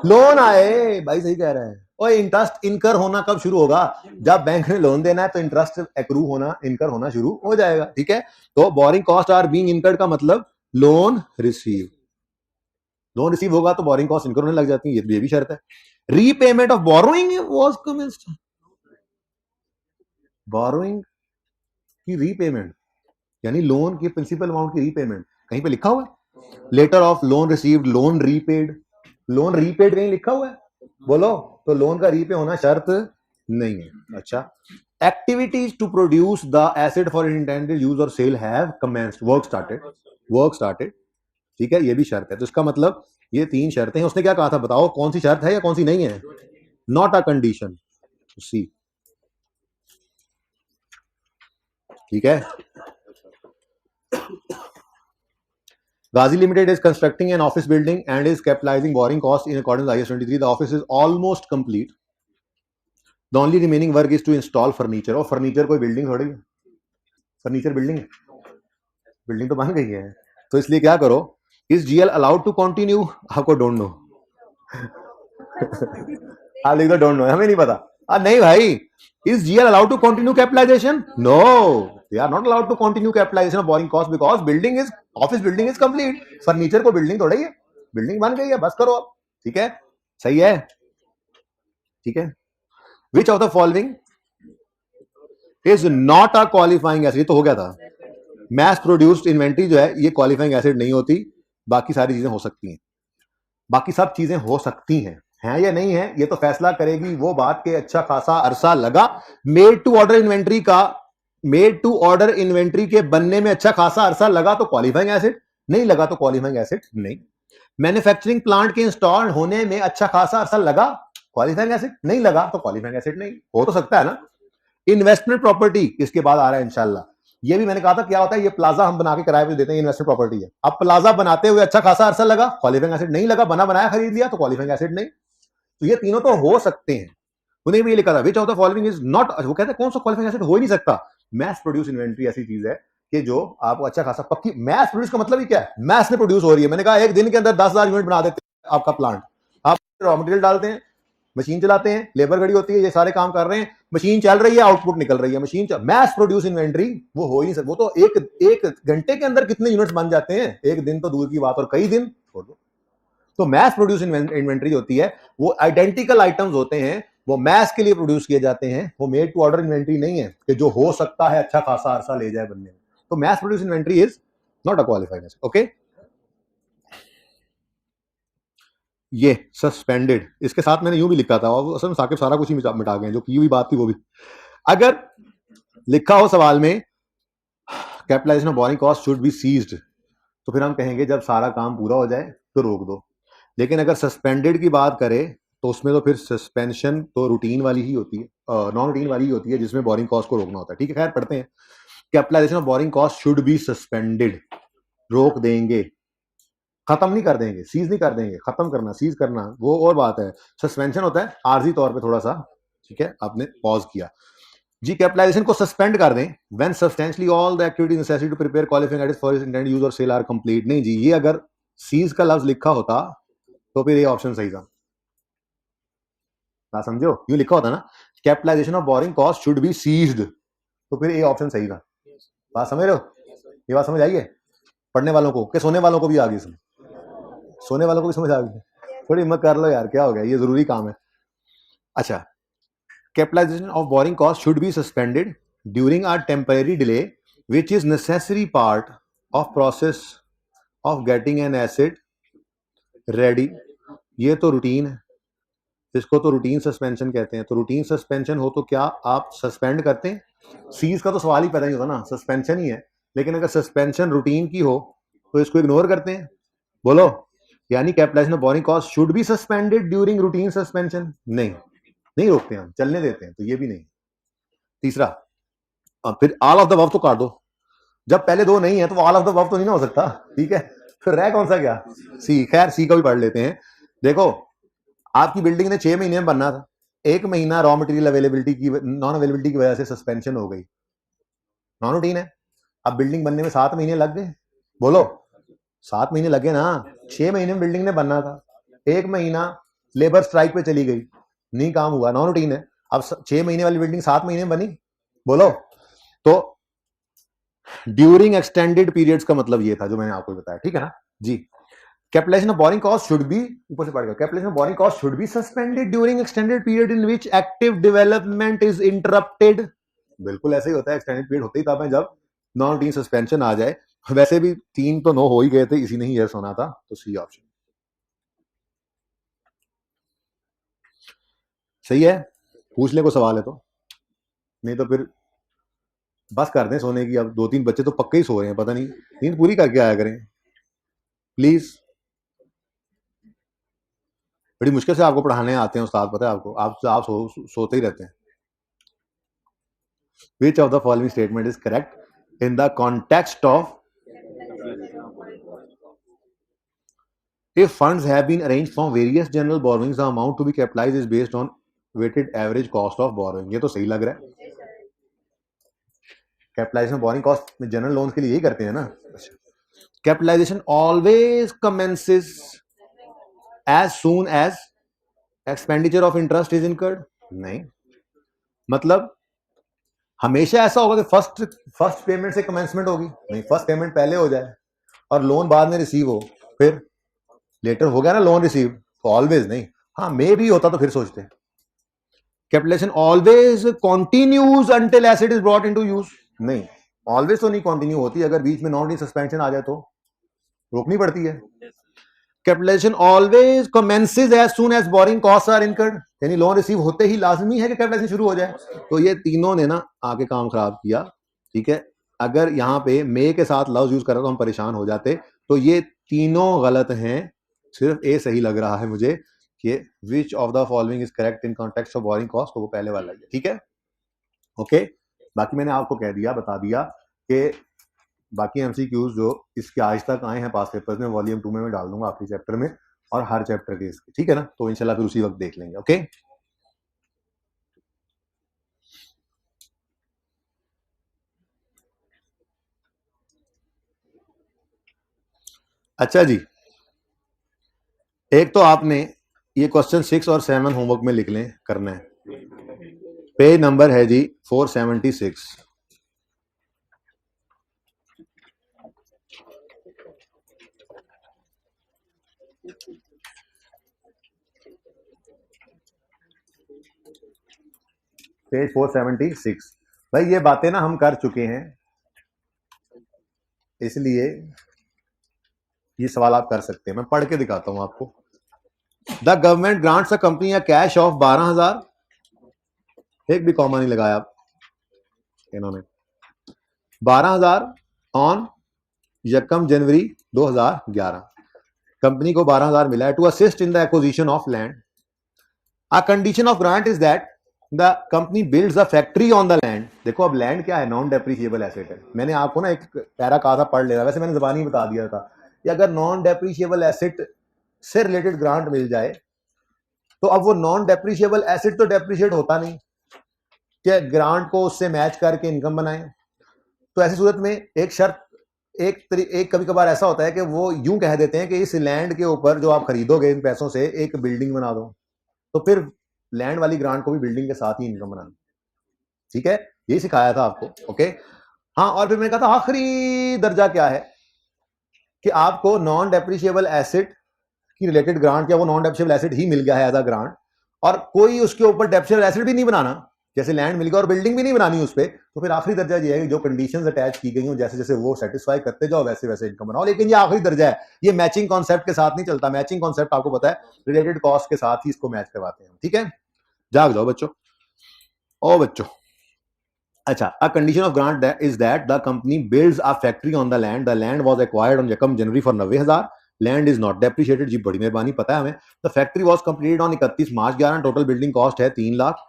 लोन आए, भाई सही कह रहा है। और इंटरेस्ट इनकर होना कब शुरू होगा, जब बैंक ने लोन देना है तो इंटरेस्ट एक्रू होना, इनकर होना शुरू हो जाएगा, ठीक है। तो borrowing cost are being incurred का मतलब लोन रिसीव, लोन रिसीव होगा तो बोरिंग कॉस्ट इनकर होने लग जाती है, ये भी शर्त है। Repayment of borrowing was commenced, borrowing की रीपेमेंट यानी लोन की प्रिंसिपल अमाउंट की रीपेमेंट कहीं पे लिखा हुआ है, letter of loan received, loan repaid, loan repaid कहीं लिखा हुआ है, बोलो, तो लोन का रीपे होना शर्त नहीं है। अच्छा, activities to produce the asset for intended use और sale have commenced, work started, work started, ठीक है, ये भी शर्त है। तो इसका मतलब ये 3 शर्तें हैं। उसने क्या कहा था, बताओ कौन सी शर्त है या कौन सी नहीं है, नॉट अ कंडीशन, सी, ठीक है। Ghazi Limited is constructing an office building and is capitalizing borrowing costs in accordance with IAS 23. The office is almost complete. The only remaining work is to install furniture. और furniture कोई building थोड़ी है, furniture building है, building तो बन गई है। तो इसलिए क्या करो, is GL allowed to continue, आपको डोंट नो, आप लिख दो डोंट नो, हमें नहीं पता। नहीं भाई, is GL allowed to continue capitalization, no, they are not allowed to continue capitalization of borrowing cost because building is, office building is complete. Furniture को बिल्डिंग थोड़ी है, बिल्डिंग बन गई है, बस करो अब, ठीक है, सही है, ठीक है। विच of the following is not a qualifying asset, ये तो हो गया था। मैस प्रोड्यूस्ड इन्वेंट्री जो है ये क्वालिफाइंग एसेट नहीं होती, बाकी सारी चीजें हो सकती हैं, बाकी सब चीजें हो सकती हैं, है या नहीं है, ये तो फैसला करेगी वो बात के अच्छा खासा अरसा लगा। मेड टू ऑर्डर इन्वेंट्री का, मेड टू ऑर्डर इन्वेंट्री के बनने में अच्छा खासा अरसा लगा तो क्वालिफाइंग एसेट, नहीं लगा तो क्वालिफाइंग एसेट नहीं। मैन्युफैक्चरिंग प्लांट के इंस्टॉल होने में अच्छा खासा अरसा लगा, क्वालिफाइंग एसेट, नहीं लगा तो क्वालिफाइंग एसेट नहीं, हो तो सकता है ना। इन्वेस्टमेंट प्रॉपर्टी इसके बाद आ रहा है इंशाल्लाह, ये भी मैंने कहा था क्या होता है, ये प्लाजा हम बना के किराए पे देते हैं, इन्वेस्टमेंट प्रॉपर्टी है। अब प्लाजा बनाते हुए अच्छा खासा अरसा लगा, क्वालिफाइंग एसेट नहीं लगा, बना बनाया खरीद लिया तो क्वालिफाइंग एसेट नहीं। तो ये तीनों तो हो सकते हैं, उन्हें भी ये लिखा था विच of the following is not, वो कहते हैं कौन सा क्वालिफाइंग एसेट हो ही नहीं सकता। मैस प्रोड्यूस इन्वेंट्री ऐसी चीज है कि जो आपको अच्छा खासा पक्की, मैस प्रोड्यूस का मतलब ही क्या है, मैस में प्रोड्यूस हो रही है। मैंने कहा एक दिन के अंदर 10,000 यूनिट बना देते हैं आपका प्लांट, आप रॉ मटेरियल डालते हैं, मशीन चलाते हैं, लेबर खड़ी होती है, ये सारे काम कर रहे हैं, मशीन चल रही है, आउटपुट निकल रही है, मशीन मैस प्रोड्यूस इन्वेंट्री वो हो ही नहीं सकता। वो तो एक घंटे के अंदर कितने यूनिट्स बन जाते हैं, एक दिन तो दूर की बात और कई दिन छोड़ दो। तो मैस प्रोड्यूस इन्वेंट्री होती है, वो आइडेंटिकल आइटम्स होते हैं, वो मैस के लिए प्रोड्यूस किए जाते हैं, वो मेड टू ऑर्डर इन्वेंट्री नहीं है कि जो हो सकता है अच्छा खासा अरसा ले जाए बनने में। तो mass produce inventory is not a qualified asset. Okay, ये सस्पेंडेड, इसके साथ मैंने यूं भी लिखा था और असल में साकिब सारा कुछ ही मिटा गए, जो की भी बात थी वो भी। अगर लिखा हो सवाल में capitalization of borrowing cost should be ceased, तो फिर हम कहेंगे जब सारा काम पूरा हो जाए तो रोक दो। लेकिन अगर सस्पेंडेड की बात करें तो उसमें तो फिर सस्पेंशन तो रूटीन वाली ही होती है, नॉन रूटीन वाली ही होती है, जिसमें बोरिंग कॉस्ट को रोकना होता है, ठीक है। खैर पढ़ते हैं, capitalization of borrowing cost should be suspended, रोक देंगे, खत्म नहीं कर देंगे, सीज नहीं कर देंगे, खत्म करना, सीज करना वो और बात है। सस्पेंशन होता है आर्जी तौर पे थोड़ा सा, ठीक है, आपने पॉज किया जी। कैपिटलाइजेशन को सस्पेंड कर दें when substantially all the activities necessary to prepare qualifying asset for intended use और सेल आर कंप्लीट। नहीं जी, ये अगर सीज का लफ्ज लिखा होता तो फिर ये ऑप्शन सही था, समझो, यूं लिखा होता ना capitalization of borrowing cost should be ceased, तो फिर ये ऑप्शन सही था। बात समझ रहे हो, ये बात समझ आई है। पढ़ने वालों को क्या सोने वालों को भी आ गई समझ? सोने वालों को भी समझ आ गई? थोड़ी हिम्मत कर लो यार, क्या हो गया, ये जरूरी काम है। अच्छा, capitalization of borrowing cost should be suspended during a temporary delay which is necessary part of process of getting an asset ready. ये तो रूटीन है, इसको तो रूटीन सस्पेंशन कहते हैं। तो रूटीन सस्पेंशन हो तो क्या आप सस्पेंड करते हैं? सीज का तो सवाल ही पैदा नहीं होता ना, सस्पेंशन ही है। लेकिन अगर सस्पेंशन रूटीन की हो तो इसको इग्नोर करते हैं। बोलो, यानी capitalization of borrowing cost should be suspended during routine suspension? नहीं रोकते, हम चलने देते हैं, तो ये भी नहीं। तीसरा, फिर ऑल ऑफ द अबव तो काट दो। जब पहले दो नहीं है तो ऑल ऑफ द अबव तो नहीं ना हो सकता, ठीक है? फिर रह कौन सा गया? सी। खैर सी का भी पढ़ लेते हैं। देखो, आपकी बिल्डिंग ने 6 महीने में बनना था, 1 महीना रॉ मटेरियल अवेलेबिलिटी की नॉन अवेलेबिलिटी की वजह से सस्पेंशन हो गई, नॉन रूटीन है। अब बिल्डिंग बनने में 7 महीने लग गए। बोलो, 7 महीने लगे ना, 6 महीने में बिल्डिंग ने बनना था, 1 महीना लेबर स्ट्राइक पे चली गई, नहीं काम हुआ, नॉन रूटीन है। अब 6 महीने वाली बिल्डिंग 7 महीने में बनी। बोलो, तो ड्यूरिंग एक्सटेंडेड पीरियड्स का मतलब ये था जो मैंने आपको बताया, ठीक है ना जी। Capitalization of borrowing cost should be, ऊपर से पढ़ गया, capitalization of borrowing cost should be suspended during extended period in which active development is interrupted. बिल्कुल ऐसे ही होता है, एक्सटेंडेड पीरियड होते ही तब है जब नॉन रूटीन सस्पेंशन आ जाए। वैसे भी 3 तो 9 हो ही गए थे, इसी ने ही यस होना था, तो सी ऑप्शन सही है। पूछ ले को सवाल है तो, नहीं तो फिर बस कर दें सोने की। अब 2-3 बच्चे तो पक्के ही सो रहे हैं, पता नहीं, नींद पूरी करके आया करें प्लीज। बड़ी मुश्किल से आपको पढ़ाने आते हैं उस्ताद, पता है आपको, आप सोते ही रहते हैं। Which of the following statement is correct in the context of if funds have been arranged from various general borrowings, the amount to be capitalized is based on weighted average cost of borrowing। ये तो सही लग रहा है, capitalization borrowing cost में general loans के लिए यही करते हैं ना। Capitalization always commences as soon as expenditure of interest is incurred. नहीं, मतलब हमेशा ऐसा होगा कि फर्स्ट पेमेंट से कमेंसमेंट होगी? नहीं, फर्स्ट पेमेंट पहले हो जाए और लोन बाद में रिसीव हो, फिर लेटर हो गया ना लोन रिसीव, तो ऑलवेज नहीं। हाँ, मे भी होता तो फिर सोचते हैं। Capitalization always continues until asset is brought into use. नहीं, ऑलवेज तो नहीं कंटिन्यू होती, अगर बीच में नॉन सस्पेंशन आ जाए तो रोकनी पड़ती है। Capitalization always commences as soon as borrowing costs are incurred, यानी लोन रिसीव होते ही लाजमी है कि कैपिटलाइजेशन शुरू हो जाए। तो ये तीनों ने ना आके काम खराब किया, ठीक है। अगर यहाँ पे मे के साथ लफ्ज यूज करा तो हम परेशान हो जाते। तो ये तीनों गलत हैं, सिर्फ ए सही लग रहा है मुझे कि विच of the following is correct in context of borrowing cost, तो वो पहले वाला है, ठीक है ओके। बाकी मैंने आपको कह दिया, बता दिया कि बाकी एमसीक्यूज जो इसके आज तक आए हैं पास पेपर्स में, वॉल्यूम 2 में मैं डाल दूंगा आखिरी चैप्टर में, और हर चैप्टर के इसके, ठीक है ना। तो इंशाल्लाह फिर उसी वक्त देख लेंगे, ओके। अच्छा जी, एक तो आपने ये क्वेश्चन 6 और 7 होमवर्क में लिख लें, करना है। पेज नंबर है जी 476। पेज 476। भाई ये बातें ना हम कर चुके हैं, इसलिए ये सवाल आप कर सकते हैं। मैं पढ़ के दिखाता हूं आपको। The government grants a company या कैश ऑफ 12,000, एक भी कॉमा नहीं लगाया आप इन्होंने, 12,000 ऑन 1 जनवरी 2011। कंपनी को 12,000 मिला है to assist in the acquisition of land. A condition of grant is that the company builds a factory on the land. देखो अब लैंड क्या है, नॉन डेप्रिशिएबल एसेट है। मैंने आपको ना एक पैरा कहा था, पढ़ लेना, वैसे मैंने ज़बानी ही बता दिया था कि अगर नॉन डेप्रिशिएबल एसेट से रिलेटेड ग्रांट मिल जाए तो अब वो नॉन डेप्रिशिएबल एसेट तो डेप्रिशिएट होता नहीं, क्या ग्रांट को उससे मैच करके इनकम बनाए। तो ऐसी सूरत में एक शर्त, एक कभी कभार ऐसा होता है कि वो यूं कह देते हैं कि इस लैंड के ऊपर जो आप खरीदोगे इन पैसों से एक बिल्डिंग बना दो, तो फिर लैंड वाली ग्रांट को भी बिल्डिंग के साथ ही इनकम बनाना, ठीक है। यही सिखाया था आपको, ओके। हाँ, और फिर मैंने कहा था आखिरी दर्जा क्या है, कि आपको नॉन डेप्रिशिएबल एसेट की रिलेटेड ग्रांट या वो नॉन डेप्रिशिएबल एसेट ही मिल गया है एज अ ग्रांट, और कोई उसके ऊपर डेप्रिशिएबल एसेट भी नहीं बनाना, जैसे लैंड मिल गया और बिल्डिंग भी नहीं बनानी उस पर, तो फिर आखिरी दर्जा ये है कि जो कंडीशंस अटैच की गई हो जैसे जैसे वो सेटिस्फाई करते जाओ वैसे वैसे इनकम बनाओ। लेकिन ये आखिरी दर्जा है, ये मैचिंग कॉन्सेप्ट के साथ नहीं चलता। मैचिंग कॉन्सेप्ट आपको पता है रिलेटेड कॉस्ट के साथ ही इसको मैच करवाते हैं, ठीक है। जाग जाओ बच्चों। ओ बच्चों, अच्छा, a condition of grant is that the company builds a factory on the land. The land was acquired on 1 January for 90,000. Land is not depreciated. जी बड़ी मेहरबानी, पता है हमें। The factory was completed on 31 March 11। Total building cost है 3 लाख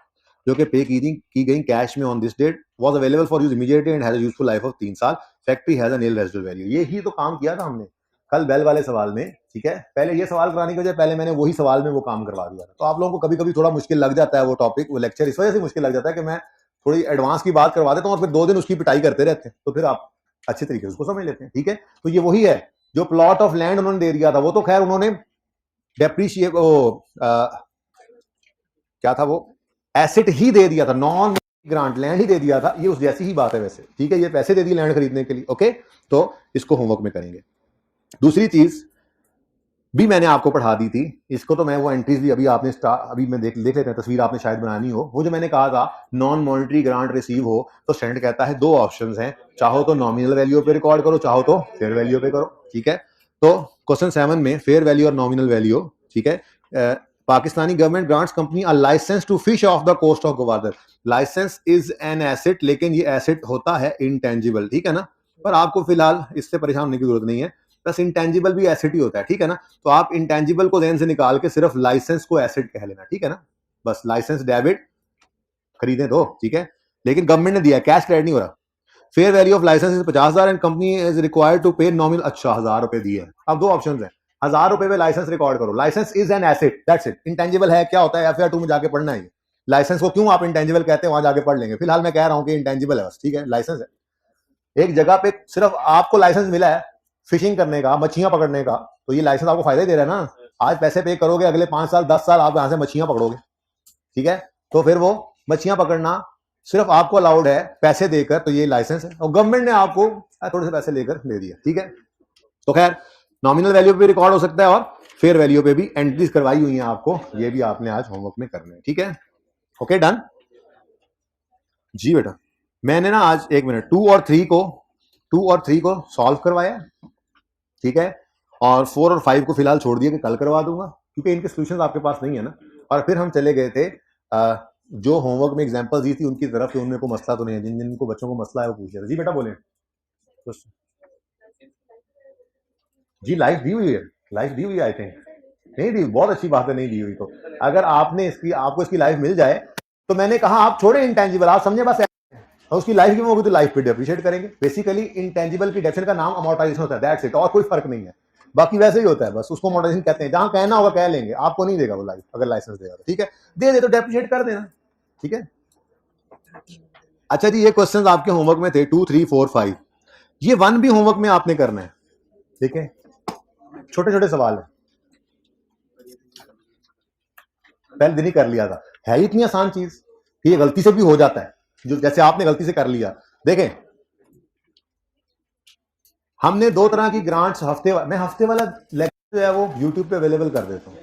जो कि पे की गई कैश में on this date. was available for use immediately and has a useful life of 3 साल। Factory has a nil residual value। ये ही तो काम किया था हमने कल बेल वाले सवाल में, ठीक है। पहले ये सवाल कराने की वजह पहले मैंने वही सवाल में वो काम करवा दिया था। तो आप लोगों को कभी कभी थोड़ा मुश्किल लग जाता है वो टॉपिक, वो लेक्चर इस वजह से मुश्किल लग जाता है कि मैं थोड़ी एडवांस की बात करवा देता हूँ और फिर 2 दिन उसकी पिटाई करते रहते हैं, तो फिर आप अच्छे तरीके से उसको समझ लेते हैं, ठीक है। तो ये वही है जो प्लॉट ऑफ लैंड उन्होंने दे दिया था, वो तो खैर उन्होंने डेप्रीशिएट क्या था वो एसेट ही दे दिया था, नॉन ग्रांट लैंड ही दे दिया था। ये उस जैसी ही बात है वैसे, ठीक है। ये पैसे दे दिए लैंड खरीदने के लिए, ओके। तो इसको होमवर्क में करेंगे। दूसरी चीज भी मैंने आपको पढ़ा दी थी, इसको तो मैं वो एंट्रीज भी अभी आपने अभी मैं देख लेते हैं, तस्वीर आपने शायद बनानी हो। वो जो मैंने कहा था नॉन मॉनिटरी ग्रांट रिसीव हो तो स्टैंडर्ड कहता है 2 ऑप्शंस हैं, चाहो तो नॉमिनल वैल्यू पे रिकॉर्ड करो, चाहो तो फेयर वैल्यू पे करो, ठीक है। तो क्वेश्चन 7 में फेयर वैल्यू और नॉमिनल वैल्यू, ठीक है। Pakistani government grants company a license to fish off the coast of Govardhan. License is an asset, लेकिन ये एसेट होता है इंटेंजिबल, ठीक है ना। पर आपको फिलहाल इससे परेशान होने की जरूरत नहीं है, प्लस इंटेंजिबल भी एसेट ही होता है, ठीक है ना। तो आप इंटेंजिबल को ज़हन से निकाल के सिर्फ लाइसेंस को एसेट कह लेना, ठीक है ना। बस लाइसेंस डेबिट खरीदे दो, ठीक है। लेकिन गवर्नमेंट ने दिया, कैश क्रेडिट नहीं हो रहा। Fair value of license is 50,000 and company is required to pay nominal. अच्छा, 1000 रुपए दिए हैं। अब 2 ऑप्शन है, 1000 रुपए में लाइसेंस रिकॉर्ड करो। License is an asset, that's it. Intangible है क्या होता है FAR 2 में जाके पढ़ना है। लाइसेंस को क्यों आप इंटेंजिबल कहते हैं वहां जाके पढ़ लेंगे, फिलहाल मैं कह रहा हूं कि इंटेंजिबल है बस, ठीक है। लाइसेंस है, एक जगह पे सिर्फ आपको लाइसेंस मिला है फिशिंग करने का, मच्छियां पकड़ने का, तो ये लाइसेंस आपको फायदा ही दे रहा है ना। आज पैसे पे करोगे, अगले 5 साल 10 साल आप यहां से मच्छियां पकड़ोगे, ठीक है। तो फिर वो मच्छियां पकड़ना सिर्फ आपको अलाउड है पैसे देकर, तो ये लाइसेंस है और गवर्नमेंट ने आपको थोड़े से पैसे लेकर दे दिया, ठीक है। तो खैर नॉमिनल वैल्यू पे भी रिकॉर्ड हो सकता है और फेयर वैल्यू पे भी एंट्रीज करवाई हुई है आपको, ये भी आपने आज होमवर्क में करना है, ठीक है। ओके, डन जी बेटा। मैंने ना आज 1 मिनट 2 और 3 को सॉल्व करवाया, ठीक है। और 4 और 5 को फिलहाल छोड़ दिया कि कल करवा दूंगा, क्योंकि इनके सोल्यूशंस आपके पास नहीं है ना। और फिर हम चले गए थे जो होमवर्क में एग्जांपल दी थी उनकी तरफ, कि उनमें को मसला तो नहीं है, जिन जिनको बच्चों को मसला है वो पूछ रहे थे। जी बेटा बोले। तो जी लाइफ दी हुई है, लाइफ दी हुई है, आई थिंक नहीं दी, बहुत अच्छी बात है, नहीं दी हुई तो अगर आपने आपको इसकी लाइफ मिल जाए तो मैंने कहा आप छोड़े इंटेंजिबल, आप समझे बस, और उसकी लाइफ की होगी तो लाइफ पे डेप्रिशिएट करेंगे। बेसिकली इंटेंजिबल की डेफिनेशन का नाम अमोर्टाइजेशन होता है, दैट्स इट, और कोई फर्क नहीं है। बाकी वैसे ही होता है, बस उसको अमोर्टाइजेशन कहते हैं। जहां कहना होगा कह लेंगे, आपको नहीं देगा वो लाइफ, अगर लाइसेंस देगा तो, ठीक है। दे तो डेप्रिशिएट कर देना, ठीक है। अच्छा जी, ये क्वेश्चन आपके होमवर्क में थे 2, 3, 4, 5। ये 1 भी होमवर्क में आपने करना है, ठीक है। छोटे छोटे सवाल है, पहले दिन ही कर लिया था। है इतनी आसान चीज कि ये गलती से भी हो जाता है, जो जैसे आपने गलती से कर लिया। देखें, हमने 2 तरह की ग्रांट्स मैं हफ्ते वाला लेक्चर जो है वो यूट्यूब पे अवेलेबल कर देता हूँ,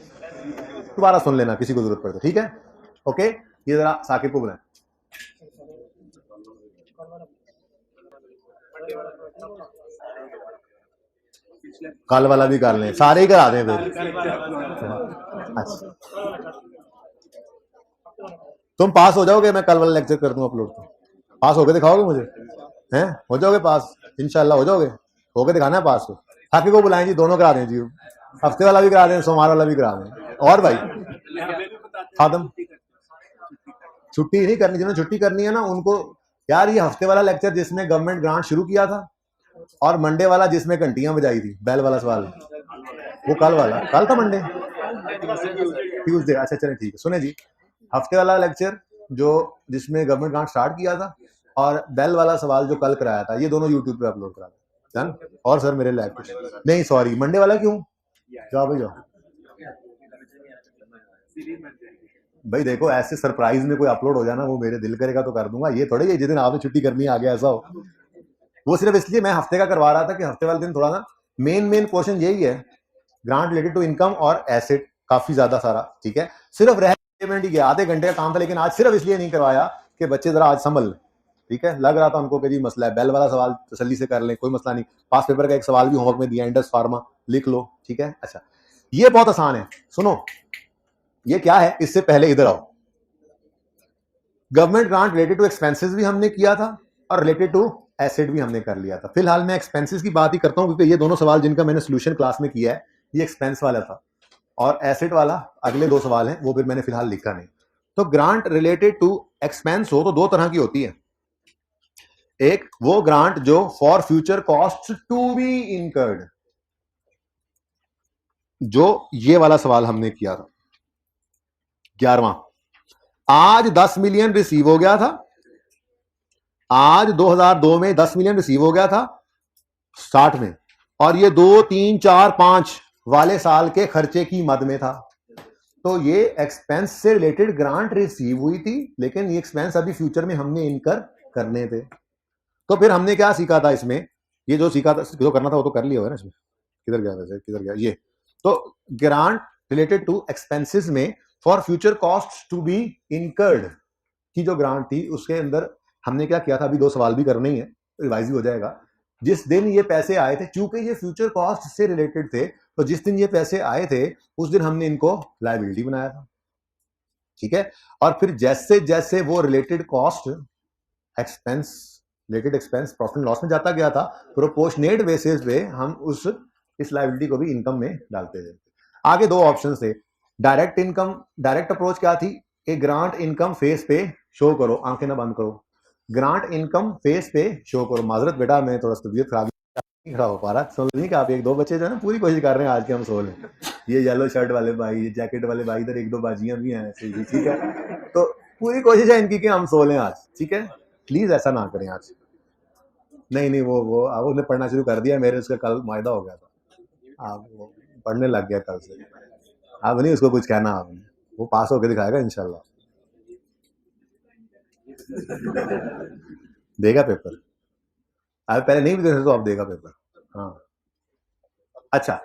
दोबारा सुन लेना किसी को जरूरत पड़े तो, ठीक है। ओके, ये जरा साकिब को बुलाएं। कल वाला भी कर लें, सारे ही करा दें फिर। अच्छा, तुम पास हो जाओगे, मैं कल वाला लेक्चर कर दूं अपलोड, तो पास होके दिखाओगे मुझे, हैं? हो जाओगे पास इंशाल्लाह, हो जाओगे, होके दिखाना है पास। तो साकिब को बुलाएं जी, दोनों करा दें जी, हफ्ते वाला भी करा दें, सोमवार वाला भी करा दें। और भाई खादम छुट्टी नहीं करनी, जिन्होंने छुट्टी करनी है ना उनको, यार ये हफ्ते वाला लेक्चर जिसमें गवर्नमेंट ग्रांट शुरू किया था, और मंडे वाला जिसमें घंटियां बजाई थी, बैल वाला सवाल, वो कल वाला, कल था मंडे, ट्यूसडे। अच्छा चलें ठीक है, सुने जी, हफ्ते वाला लेक्चर जो जिसमें गवर्नमेंट ग्रांट स्टार्ट किया था, और बेल वाला सवाल जो कल कराया था, ये दोनों यूट्यूब पे अपलोड करा था। और सर मेरे लैब कुछ नहीं, सॉरी मंडे वाला क्यों, जाओ भाई जाओ भाई। देखो ऐसे सरप्राइज में कोई अपलोड हो जाना, वो मेरे दिल करेगा तो कर दूंगा, ये थोड़े जिस दिन आपने छुट्टी करनी आ गया ऐसा हो। वो सिर्फ इसलिए मैं हफ्ते का करवा रहा था कि हफ्ते वाले दिन थोड़ा ना मेन पोर्शन यही है, ग्रांट रिलेटेड टू इनकम और एसेट, काफी ज्यादा सारा, ठीक है। सिर्फ रह पेमेंट ही गया, आधे घंटे का काम था, लेकिन आज सिर्फ इसलिए नहीं करवाया कि बच्चे जरा आज संभल, ठीक है। लग रहा था उनको कि जी मसला है, बेल वाला सवाल तसल्ली से कर लें, कोई मसला नहीं। पास पेपर का एक सवाल भी होमवर्क में दिया, इंडस फार्मा लिख लो, ठीक है। अच्छा, ये बहुत आसान है, सुनो ये क्या है। इससे पहले इधर आओ, government grant related to expenses भी हमने किया था और रिलेटेड टू एसेट भी हमने कर लिया था। फिलहाल मैं एक्सपेंसेस की बात ही करता हूं, क्योंकि ये दोनों सवाल जिनका मैंने सोल्यूशन क्लास में किया है, ये एक्सपेंस वाला था, और एसेट वाला अगले दो सवाल हैं, वो फिर मैंने फिलहाल लिखा नहीं। तो ग्रांट रिलेटेड टू एक्सपेंस हो तो दो तरह की होती है। एक वो ग्रांट जो for future cost to be incurred, जो ये वाला सवाल हमने किया था 11वां। आज 10 मिलियन रिसीव हो गया था, आज 2002 में 10 मिलियन रिसीव हो गया था 60 में, और ये 2, 3, 4, 5 वाले साल के खर्चे की मद में था। तो ये एक्सपेंस से रिलेटेड ग्रांट रिसीव हुई थी, लेकिन ये एक्सपेंस अभी फ्यूचर में हमने इनकर करने थे। तो फिर हमने क्या सीखा था इसमें, ये जो सीखा था, जो करना था वो तो कर लिया होगा ना इसमें। किधर गया वैसे, किधर गया ये। तो ग्रांट रिलेटेड टू एक्सपेंसेस में for future cost to be incurred की जो ग्रांट थी, उसके अंदर हमने क्या किया था, अभी दो सवाल भी करने ही है, रिवाइज भी हो जाएगा। जिस दिन ये पैसे आए थे, चूंकि ये फ्यूचर कॉस्ट से रिलेटेड थे, तो जिस दिन ये पैसे आए थे उस दिन हमने इनको लायबिलिटी बनाया था, ठीक है। और फिर जैसे जैसे वो related cost expense, related expense profit and loss में जाता गया था, प्रोपोर्शनेट बेसिस पे हम इस लायबिलिटी को भी इनकम में डालते थे। आगे दो ऑप्शन थे। डायरेक्ट इनकम, डायरेक्ट अप्रोच क्या थी, एक ग्रांट इनकम फेस पे शो करो, आंखें ना बंद करो, ग्रांट इनकम फेस पे शो करो। माजरत बेटा, मैं थोड़ा तबीयत खराब नहीं खड़ा हो पा रहा, समझ नहीं कि आप एक दो बच्चे जो है ना पूरी कोशिश कर रहे हैं आज के हम सो लें। ये येलो शर्ट वाले भाई, ये जैकेट वाले भाई, इधर एक दो बाजियां भी हैं ऐसे ही, ठीक है। तो पूरी कोशिश है इनकी कि हम सो लें आज, ठीक है। प्लीज ऐसा ना करें आज। नहीं वो अब उसने पढ़ना शुरू कर दिया, मेरे उसका कल मायदा हो गया था, आप वो पढ़ने लग गया कल से। अब नहीं उसको कुछ कहना आपने, वो पास होकर दिखाएगा इंशाल्लाह। देगा पेपर, अब पहले नहीं भी दे तो अब देगा पेपर। हाँ अच्छा,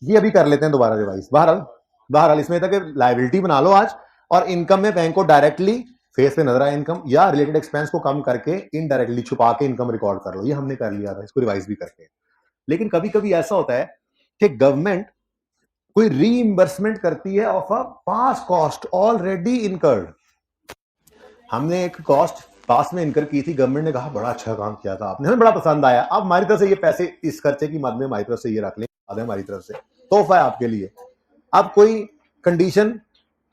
ये अभी कर लेते हैं दोबारा रिवाइज। बहरहाल इसमें था कि लायबिलिटी बना लो आज, और इनकम में बैंक को डायरेक्टली फेस पे नजर आए इनकम, या रिलेटेड एक्सपेंस को कम करके इनडायरेक्टली छुपा के इनकम रिकॉर्ड कर लो। ये हमने कर लिया था, इसको रिवाइज भी करके। लेकिन कभी कभी ऐसा होता है कि गवर्नमेंट कोई रीइंबर्समेंट करती है of a pass cost already incurred. हमने एक कॉस्ट पास में इनकर की थी, गवर्नमेंट ने कहा बड़ा अच्छा काम किया था आपने, हमें बड़ा पसंद आया, अब हमारी तरफ से ये पैसे इस खर्चे की मद में हमारी तरफ से ये रख लें, हमारी तरफ से तोहफा है आपके लिए। अब कोई condition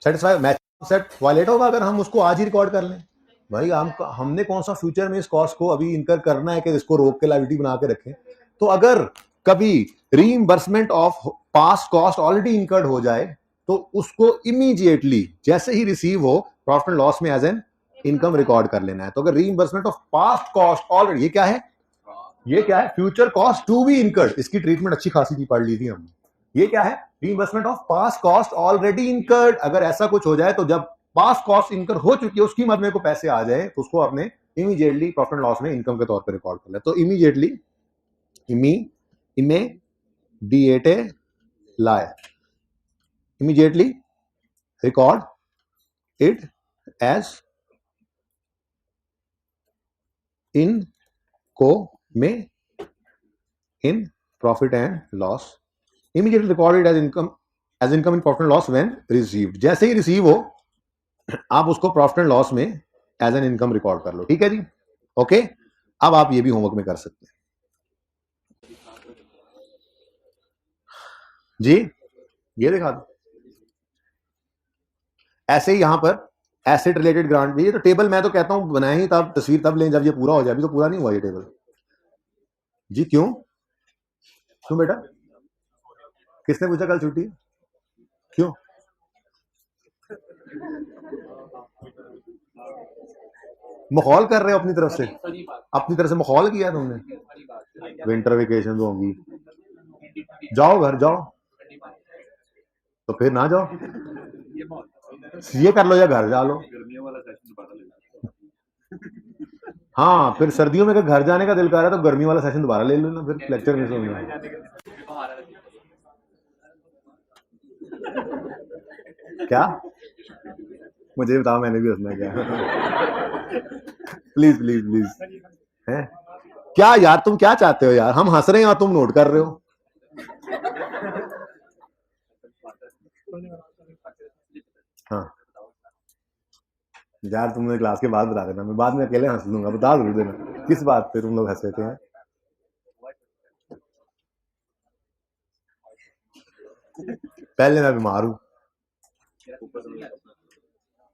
satisfy match set violate होगा अगर हम उसको आज ही रिकॉर्ड कर लें। भाई हमने कौन सा फ्यूचर में इस कॉस्ट को अभी इनकर करना है कि इसको रोक के लायबिलिटी बना के रखें। तो अगर कभी reimbursement of past cost already incurred हो जाए, तो उसको इमीडिएटली जैसे ही रिसीव हो प्रॉफिट एंड लॉस में एज एन इनकम रिकॉर्ड कर लेना है। तो अगर reimbursement of past cost already, ये क्या है, ये क्या है, future cost to be incurred, इसकी ट्रीटमेंट अच्छी खासी की पढ़ ली थी हमने। ये क्या है, reimbursement of past cost already incurred. अगर ऐसा कुछ हो जाए तो जब पास्ट कॉस्ट इनकर हो चुकी है उसकी मद में को पैसे आ जाए, तो उसको अपने इमीडिएटली प्रॉफिट एंड लॉस में इनकम के तौर पर रिकॉर्ड कर ले। तो इमीडिएटली इमीडिएटे लाए, immediately record it as in को में in profit and loss, immediately record it as income in profit and loss when received. जैसे ही रिसीव हो आप उसको प्रॉफिट एंड लॉस में एज एन इनकम रिकॉर्ड कर लो, ठीक है जी। ओके, अब आप ये भी होमवर्क में कर सकते हैं जी। ये दिखा दो, ऐसे ही यहां पर एसेट रिलेटेड ग्रांट, ये तो टेबल मैं तो कहता हूं बनाए ही तब, तस्वीर तब लें जब ये पूरा हो जाए। अभी तो पूरा नहीं हुआ ये टेबल जी। क्यों क्यों बेटा, किसने पूछा कल छुट्टी, क्यों? माहौल कर रहे हो अपनी तरफ से, अपनी तरफ से माहौल किया तुमने। विंटर वेकेशन तो होंगी, जाओ घर जाओ, तो फिर ना जाओ, ये कर लो या घर जा लो। हाँ, फिर सर्दियों में अगर घर जाने का दिल कर रहा है तो गर्मी वाला सेशन दोबारा ले लेना, फिर लेक्चर मिस हो गया। क्या मुझे बताओ, मैंने भी हंसना क्या? प्लीज प्लीज प्लीज है क्या यार, तुम क्या चाहते हो यार? हम हंस रहे हैं और तुम नोट कर रहे हो। हाँ यार, तुमने क्लास के बाद बता देना, मैं बाद में अकेले हंस लूंगा, बता जरूर देना किस बात पे तुम लोग हंस रहे थे। पहले मैं बीमार हूँ,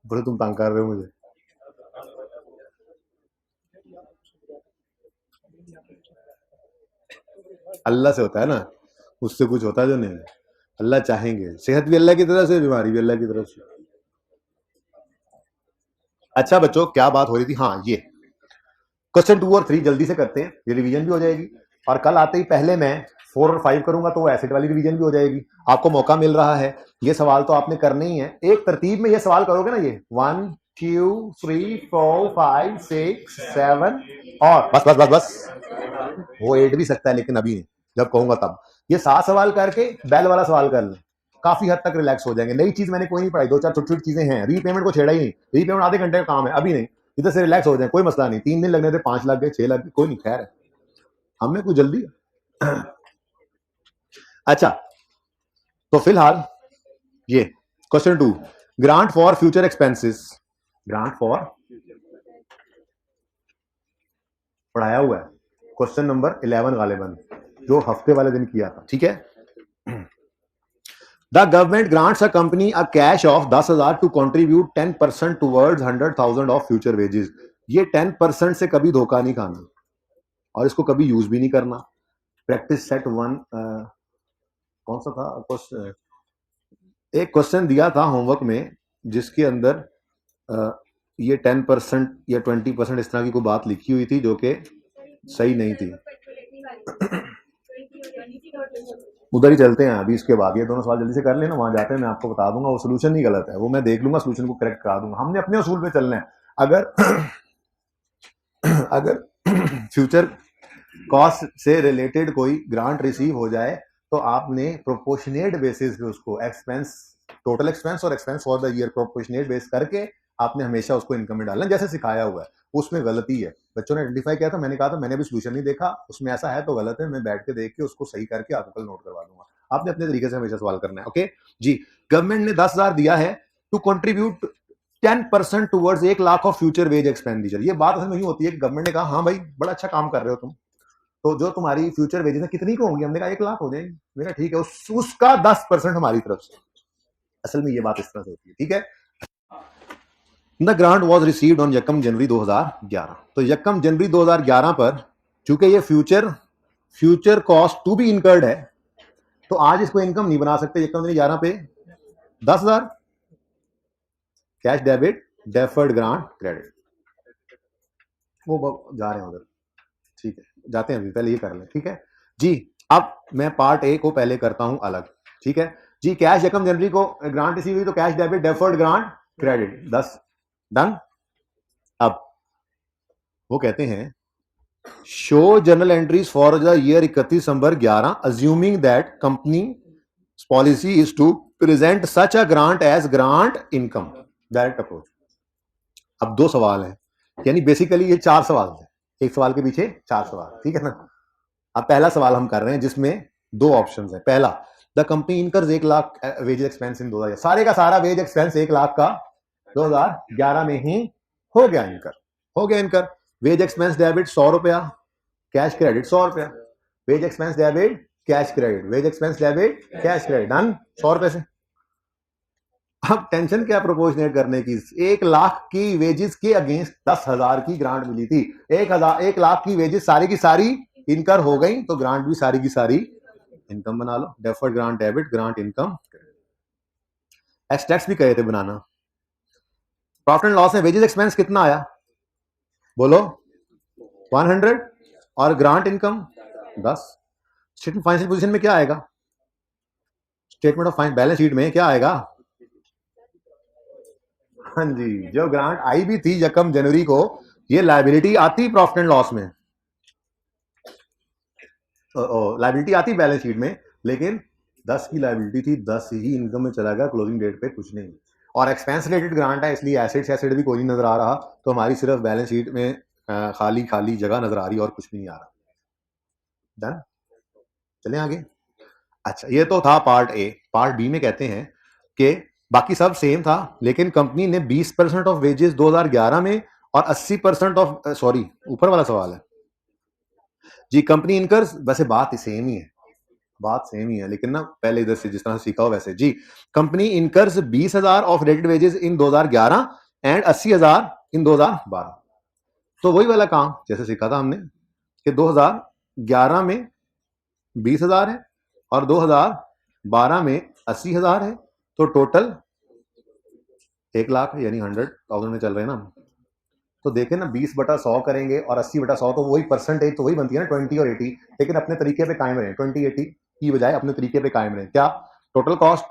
बड़े तुम तंग कर रहे हो मुझे। अल्लाह से होता है ना, उससे कुछ होता है जो नहीं। अल्लाह चाहेंगे, सेहत भी अल्लाह की तरफ से, बीमारी भी अल्लाह की तरफ से। अच्छा बच्चों, क्या बात हो रही थी? हाँ, ये क्वेश्चन 2 और 3 जल्दी से करते हैं, ये रिवीजन भी हो जाएगी। और कल आते ही पहले मैं 4 और 5 करूंगा, तो वो एसिड वाली रिवीजन भी हो जाएगी। आपको मौका मिल रहा है, ये सवाल तो आपने करने ही है। एक तरतीब में ये सवाल करोगे ना, ये 1 2 3 4 5 6 7 और बस बस बस बस, वो 8 भी सकता है लेकिन अभी नहीं, जब कहूंगा तब। ये 7 सवाल करके बैल वाला सवाल कर लें, काफी हद तक रिलैक्स हो जाएंगे। नई चीज मैंने कोई नहीं पढ़ाई, 2-4 छोटी छोटी चीजें हैं। रीपेमेंट को छेड़ा ही नहीं, रीपेमेंट आधे घंटे का काम है, अभी नहीं। इधर से रिलैक्स हो जाए, कोई मसला नहीं। 3 दिन लगने थे, 5 लग गए, 6 लग गए, कोई नहीं, खैर है, हमें कुछ जल्दी है। अच्छा, तो फिलहाल ये question 2, grant for future expenses. Grant for पढ़ाया हुआ है, क्वेश्चन नंबर 11 गालिबन, जो हफ्ते वाले दिन किया था, ठीक है। The government grants a company a cash of 10,000 to contribute 10% towards 100,000 of future wages. ये 10% से कभी धोखा नहीं खाना और इसको कभी यूज भी नहीं करना। प्रैक्टिस सेट 1 कौन सा था क्वेश्चन? एक क्वेश्चन दिया था होमवर्क में जिसके अंदर ये 10% या 20% इस तरह की कोई बात लिखी हुई थी जो कि सही नहीं थी। उधर ही चलते हैं अभी, इसके बाद ये दोनों सवाल जल्दी से कर लेना, वहां जाते हैं, मैं आपको बता दूंगा वो सोल्यूशन नहीं गलत है, वो मैं देख लूंगा, सोल्यूशन को करेक्ट करा दूंगा। हमने अपने उसूल पे चलना है। अगर अगर फ्यूचर कॉस्ट से रिलेटेड कोई ग्रांट रिसीव हो जाए तो आपने प्रोपोर्शनेट बेसिस पे उसको एक्सपेंस, टोटल एक्सपेंस और expense for the year proportionate base करके आपने हमेशा उसको इनकम में डालना, जैसे सिखाया हुआ है। उसमें गलती है, बच्चों ने आइडेंटिफाई किया था, मैंने कहा था मैंने भी सोल्यूशन नहीं देखा, उसमें ऐसा है तो गलत है, मैं बैठ के देख के उसको सही करके आपको कल नोट करवा दूंगा। आपने अपने तरीके से हमेशा सवाल करना है, ओके जी। गवर्नमेंट ने 10,000 दिया है to contribute 10% towards 1 lakh of future wage expenditure. ये बात असल में यूं होती है कि गवर्नमेंट ने कहा हाँ भाई बड़ा अच्छा काम कर रहे हो तुम, तो जो तुम्हारी फ्यूचर वेजेस है कितनी को होंगी? हमने कहा 1 लाख हो जाएंगी। मेरा ठीक है, उसका 10% हमारी तरफ से। असल में ये बात इस तरह से होती है, ठीक है। The grant was received on यकम जनवरी 2011। तो यकम जनवरी 2011 पर चूंकि ये future cost to be incurred है, तो आज इसको इनकम नहीं बना सकते। यकम जनवरी 11 पे 10,000 cash debit deferred grant credit, वो जा रहे हैं उधर, ठीक है, जाते हैं अभी, पहले ये कर लें, ठीक है जी। अब मैं पार्ट ए को पहले करता हूं अलग, ठीक है जी। कैश यकम जनवरी को ग्रांट रिसीव हुई, तो cash debit deferred grant credit 10 done. अब वो कहते हैं show general entries for the year 31 December 11 assuming that company policy is to present such a grant as grant income direct approach. अब 2 सवाल हैं, यानी बेसिकली ये 4 सवाल थे, एक सवाल के पीछे 4 सवाल, ठीक है ना। अब पहला सवाल हम कर रहे हैं जिसमें 2 ऑप्शन है। पहला, the company incurs 1 lakh wage expense in 2000, सारे का सारा वेज एक्सपेंस 1 लाख का 2011 में ही हो गया इनकर। वेज एक्सपेंस डेबिट 100 रुपया, कैश क्रेडिट 100 रुपया, wage expense debit cash credit, wage expense debit cash credit, done 100 रुपए से। अब टेंशन क्या प्रोपोर्शनेट करने की? 1 लाख की वेजेस के अगेंस्ट 10,000 की ग्रांट मिली थी। 1 लाख की वेजेस सारी की सारी इनकर हो गई, तो ग्रांट भी सारी की सारी इनकम बना लो। Deferred grant debit grant income. Extracts भी कहे थे बनाना। प्रॉफिट एंड लॉस में वेजेस एक्सपेंस कितना आया बोलो? 100 और grant income 10। Statement financial position में क्या आएगा? स्टेटमेंट ऑफ बैलेंस शीट में क्या आएगा? हाँ जी, जो ग्रांट आई भी थी यकम जनवरी को, ये लायबिलिटी आती प्रॉफिट एंड लॉस में, लायबिलिटी आती बैलेंस शीट में, लेकिन 10 की लायबिलिटी थी, 10 ही इनकम में चला गया क्लोजिंग डेट पे, कुछ नहीं। और एक्सपेंस रिलेटेड ग्रांट है, इसलिए एसेट भी कोई नहीं नजर आ रहा, तो हमारी सिर्फ बैलेंस शीट में खाली खाली जगह नजर आ रही और कुछ भी नहीं आ रहा। डन, चलें आगे। अच्छा, ये तो था पार्ट ए। पार्ट बी में कहते हैं कि बाकी सब सेम था, लेकिन कंपनी ने 20% ऑफ वेजेस 2011 में और 80% ऑफ, सॉरी ऊपर वाला सवाल है जी, कंपनी इनकर्स, वैसे बात सेम ही है, बात सेम ही है, लेकिन ना पहले इधर से जिस तरह से सीखा हो वैसे जी। Company incurs 20,000 of rated wages in 2011 and 80,000 in 2012। तो वही वाला काम जैसे सीखा था हमने कि 2011 में 20,000 है और 2012 में 80,000 है, तो टोटल 1 लाख यानी 100,000 में चल रहे हैं ना। तो देखें ना, 20/100 करेंगे और 80/100, तो वही परसेंटेज तो वही बनती है ना, 20 और 80, लेकिन अपने तरीके पे कायम रहे, 20-80 की बजाय अपने तरीके पे कायम रहे। क्या? टोटल कॉस्ट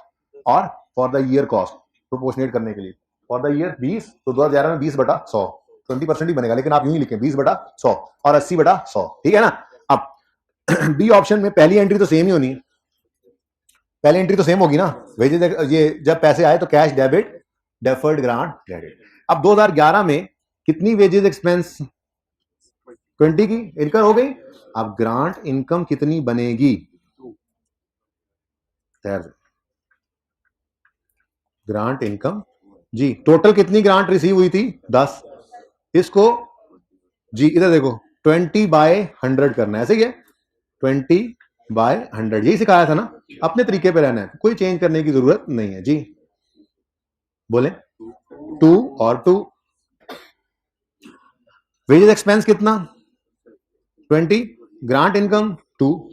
और for the year cost proportionate करने के लिए। फॉर द ईयर 20, तो 2011 में 20/100, 20% ही बनेगा, लेकिन आप यूं ही लिखें 20/100 और 80/100, ठीक है ना। अब बी ऑप्शन में पहली एंट्री तो सेम ही होनी है, पहली एंट्री तो सेम होगी ना, वेजेस, ये जब पैसे आए तो cash debit, deferred grant credit. अब 2011 में कितनी वेजेस एक्सपेंस? 20 की इनकम हो गई। अब ग्रांट इनकम कितनी बनेगी? ग्रांट इनकम जी, टोटल कितनी ग्रांट रिसीव हुई थी? 10। इसको जी इधर देखो, 20/100 करना है, सही है, 20/100, यही सिखाया था ना, अपने तरीके पे रहना है, कोई चेंज करने की जरूरत नहीं है जी। बोले 2 और 2। वेजेस एक्सपेंस कितना? 20, ग्रांट इनकम 2।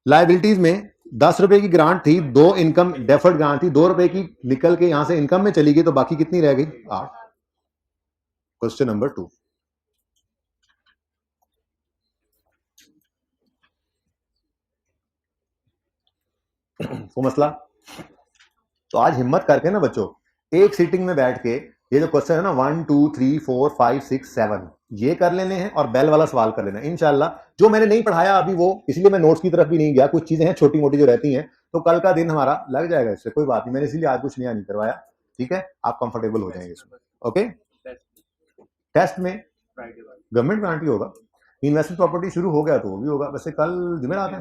लाइबिलिटीज में 10 रुपए की ग्रांट थी, 2 इनकम डेफर्ड ग्रांट थी, 2 रुपए की निकल के यहां से इनकम में चली गई, तो बाकी कितनी रह गई? 8। Question number 2। वो मसला, तो आज हिम्मत करके ना बच्चों, एक सीटिंग में बैठ के ये जो क्वेश्चन है ना 1 2 3 4 5 6 7 ये कर लेने हैं और बेल वाला सवाल कर लेना है इंशाल्लाह। जो मैंने नहीं पढ़ाया अभी वो, इसलिए मैं नोट्स की तरफ भी नहीं गया, कुछ चीजें हैं छोटी मोटी जो रहती हैं, तो कल का दिन हमारा लग जाएगा इससे, कोई बात नहीं, मैंने इसीलिए आज कुछ नया नहीं करवाया, ठीक है, आप कंफर्टेबल हो जाएंगे इसमें। ओके, टेस्ट में गवर्नमेंट ग्रांट ही होगा, इन्वेस्टमेंट प्रॉपर्टी शुरू हो गया तो वो भी होगा, वैसे कल जुमेरात है,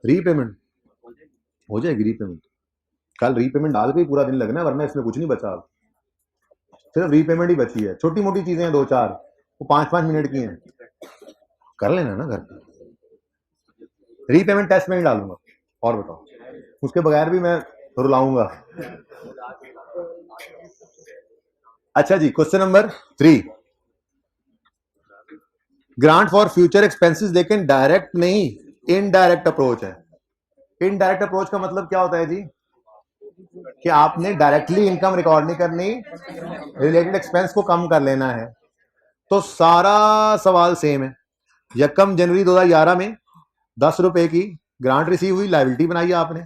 रीपेमेंट हो जाएगी, रीपेमेंट कल रीपेमेंट डाल के पूरा दिन लगना है, वरना इसमें कुछ नहीं बचा, सिर्फ रीपेमेंट ही बची है, छोटी मोटी चीजें हैं 2-4, वो 5-5 मिनट की हैं, कर लेना ना घर पे। रीपेमेंट टेस्ट में ही डालूंगा, और बताओ, उसके बगैर भी मैं रुलाऊंगा। अच्छा जी, question number 3, grant for future expenses, लेकिन डायरेक्ट नहीं, इनडायरेक्ट अप्रोच है। इनडायरेक्ट अप्रोच का मतलब क्या होता है जी? कि आपने डायरेक्टली इनकम रिकॉर्ड नहीं करनी, रिलेटेड एक्सपेंस को कम कर लेना है। तो सारा सवाल सेम है। यकम जनवरी 2011 में 10 रुपए की ग्रांट रिसीव हुई, लाइबिलिटी बनाई आपने।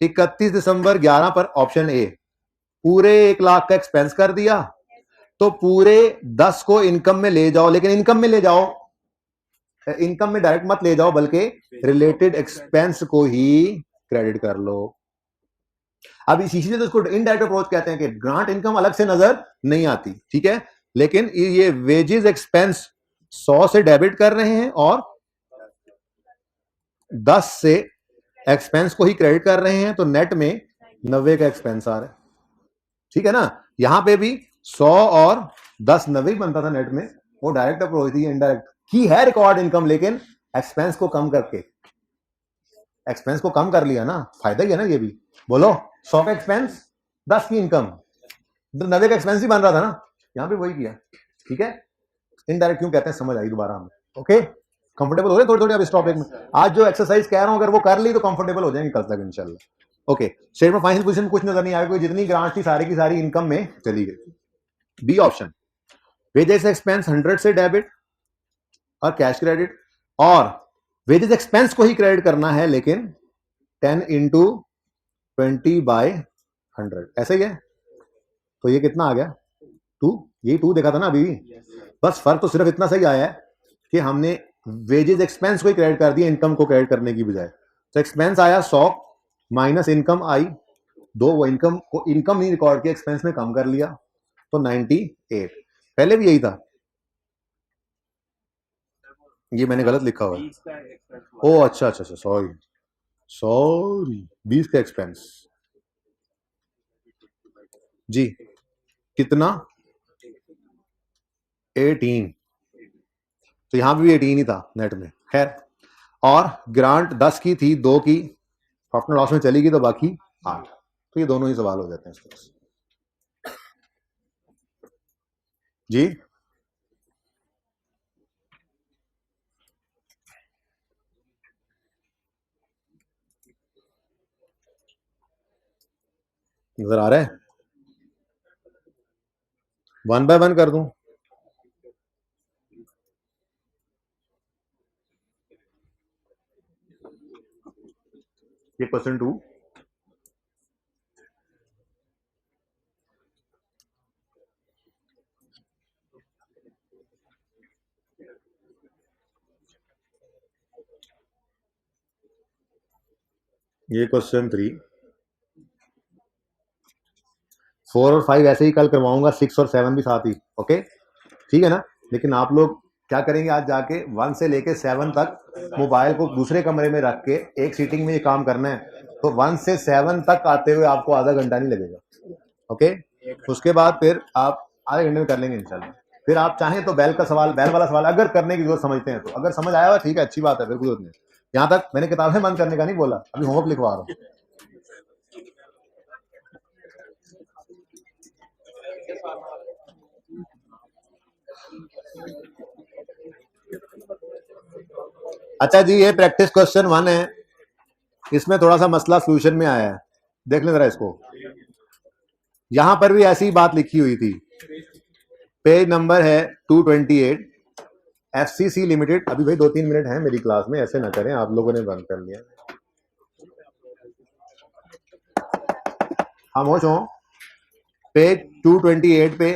31 दिसंबर 11 पर ऑप्शन ए, पूरे 1 लाख का एक्सपेंस कर दिया, तो पूरे 10 को इनकम में ले जाओ, लेकिन इनकम में ले जाओ, इनकम में डायरेक्ट मत ले जाओ, बल्कि रिलेटेड एक्सपेंस को ही क्रेडिट कर लो। अब इसी से तो इसको इनडायरेक्ट अप्रोच कहते हैं कि ग्रांट इनकम अलग से नजर नहीं आती, ठीक है, लेकिन ये वेजेस एक्सपेंस 100 से डेबिट कर रहे हैं और 10 से एक्सपेंस को ही क्रेडिट कर रहे हैं, तो नेट में 90 का एक्सपेंस आ रहा है, ठीक है ना। यहां पे भी 100 और 10 90 बनता था नेट में, वो डायरेक्ट अप्रोच थी, इनडायरेक्ट की है रिकॉर्ड इनकम, लेकिन एक्सपेंस को कम करके, एक्सपेंस को कम कर लिया ना, फायदा ही है ना ये भी। बोलो, 100 का एक्सपेंस, 10 की इनकम, 90 का एक्सपेंस ही बन रहा था ना, यहां पे वही किया, ठीक है। इनडायरेक्ट क्यों कहते हैं समझ आई दोबारा हमें। ओके, कंफर्टेबल हो रहे थोड़ी थोड़ी अब इस टॉपिक में, आज जो एक्सरसाइज कह रहा हूं अगर वो कर ली तो कंफर्टेबल हो जाएंगे कल तक इंशाल्लाह। ओके, स्टेटमेंट फाइनेंशियल पोजीशन कुछ नजर नहीं आएगा, कोई जितनी ग्रांट थी सारी की सारी इनकम में चली गई। बी ऑप्शन, वेजेस एक्सपेंस 100 से डेबिट और कैश क्रेडिट, और वेजेस एक्सपेंस को ही क्रेडिट करना है, लेकिन 10 इंटू 20/100 ऐसा ही है, तो ये कितना आ गया? 2, यही 2 देखा था ना अभी, बस फर्क तो सिर्फ इतना सही आया है कि हमने वेजेस एक्सपेंस को ही क्रेडिट कर दिया, इनकम को क्रेडिट करने की बजाय। तो एक्सपेंस आया 100 माइनस इनकम आई 2, वो इनकम को इनकम नहीं रिकॉर्ड किया, एक्सपेंस में कम कर लिया, तो 98। पहले भी यही था, ये मैंने गलत लिखा हुआ है। ओ अच्छा अच्छा अच्छा, सॉरी सॉरी, 20 का एक्सपेंस जी कितना 18, तो यहां भी 18 ही था नेट में। खैर, और ग्रांट 10 की थी, 2 की प्रॉफिट एंड लॉस में चली गई, तो बाकी 8। तो ये दोनों ही सवाल हो जाते हैं इस तरह से जी। नजर आ रहा है? 1 बाय 1 कर दूं? ये क्वेश्चन 2, ये क्वेश्चन 3, 4 और 5 ऐसे ही कल करवाऊंगा, 6 और 7 भी साथ ही। ओके ठीक है ना? लेकिन आप लोग क्या करेंगे, आज जाके 1 से लेके 7 तक मोबाइल को दूसरे कमरे में रख के एक सीटिंग में ये काम करना है, तो 1 से 7 तक आते हुए आपको आधा घंटा नहीं लगेगा। ओके, उसके बाद फिर आप आधे घंटे में कर लेंगे इंशाल्लाह। फिर आप चाहें तो बैल वाला सवाल अगर करने की जरूरत समझते हैं तो, अगर समझ आया हुआ ठीक है, अच्छी बात है, फिर कोई जरूरत नहीं। यहाँ तक मैंने किताबें बंद करने का नहीं बोला, अभी होमवर्क लिखवा रहा हूँ। अच्छा जी, ये प्रैक्टिस क्वेश्चन 1 है, इसमें थोड़ा सा मसला सोल्यूशन में आया है, देख लें जरा इसको। यहां पर भी ऐसी बात लिखी हुई थी, पेज नंबर है 228, एफसीसी लिमिटेड। अभी भाई 2-3 मिनट है मेरी क्लास में, ऐसे ना करें, आप लोगों ने बंद कर लिया, खामोश हो। पेज 228 पे,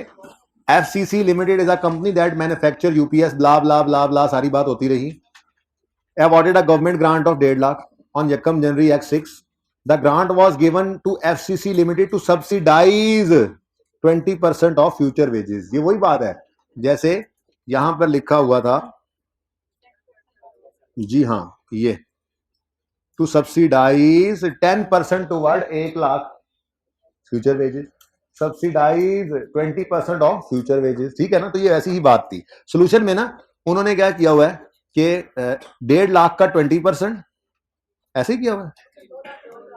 FCC limited is a company that manufacture UPS blah blah blah blah, सारी बात होती रही। Awarded a government grant of 1.5 lakh on Yakam January Act 6. The grant was given to FCC Limited to subsidize 20% of future wages. ये वही बात है जैसे यहां पर लिखा हुआ था, जी हाँ, ये to subsidize 10% toward 1 lakh future wages, subsidize 20% of future wages. ठीक है ना? तो ये ऐसी ही बात थी। सोल्यूशन में ना उन्होंने क्या किया हुआ है कि 1.5 लाख का 20%, ऐसे ही किया हुआ है।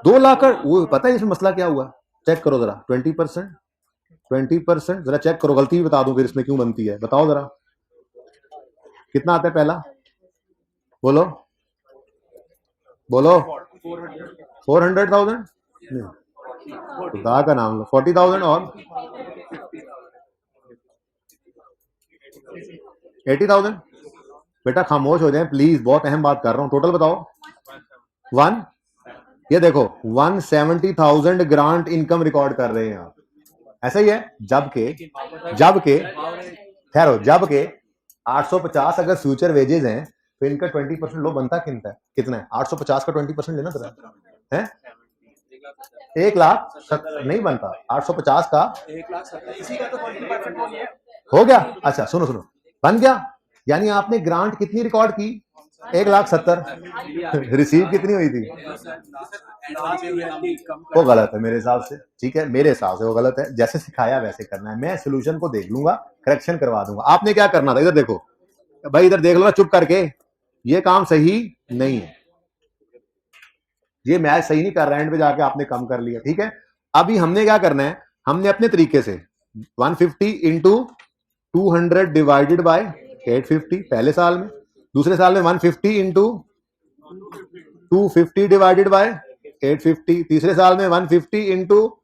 2 लाख का, वो पता है इसमें मसला क्या हुआ? चेक करो जरा, 20% जरा चेक करो, गलती भी बता दूं फिर इसमें क्यों बनती है, बताओ जरा कितना आता है पहला, बोलो बोलो। 400,000, खुदा का नाम लो, 40,000 और 80,000। बेटा खामोश हो जाए प्लीज, बहुत अहम बात कर रहा हूं। टोटल बताओ। 1, ये देखो 170,000 ग्रांट इनकम रिकॉर्ड कर रहे हैं आप, ऐसा ही है। जबकि ठहरो, जबकि 850 अगर फ्यूचर वेजेस हैं तो इनका 20% लो बनता कितना है? 850 का 20% लेना पड़ा है 1 लाख नहीं बनता, 850 का 1,70,000 हो गया। अच्छा सुनो सुनो, बन गया। यानी आपने ग्रांट कितनी रिकॉर्ड की? 1,70,000। रिसीव कितनी हुई थी? वो गलत है मेरे हिसाब से। ठीक है, मेरे हिसाब से वो गलत है, जैसे सिखाया वैसे करना है। मैं सोल्यूशन को देख लूंगा, करेक्शन करवा दूंगा। आपने क्या करना था, इधर देखो भाई, इधर देख लो ना चुप करके, ये काम सही नहीं है, ये मैच सही नहीं कर रहा है, एंड पे जाके आपने कम कर लिया। ठीक है, अभी हमने क्या करना है, हमने अपने तरीके से 150 इंटू 200 डिवाइडेड बाय 850 पहले साल में, दूसरे साल में 150 इंटू 250 डिवाइडेड बाय 850, तीसरे साल में 150 इंटू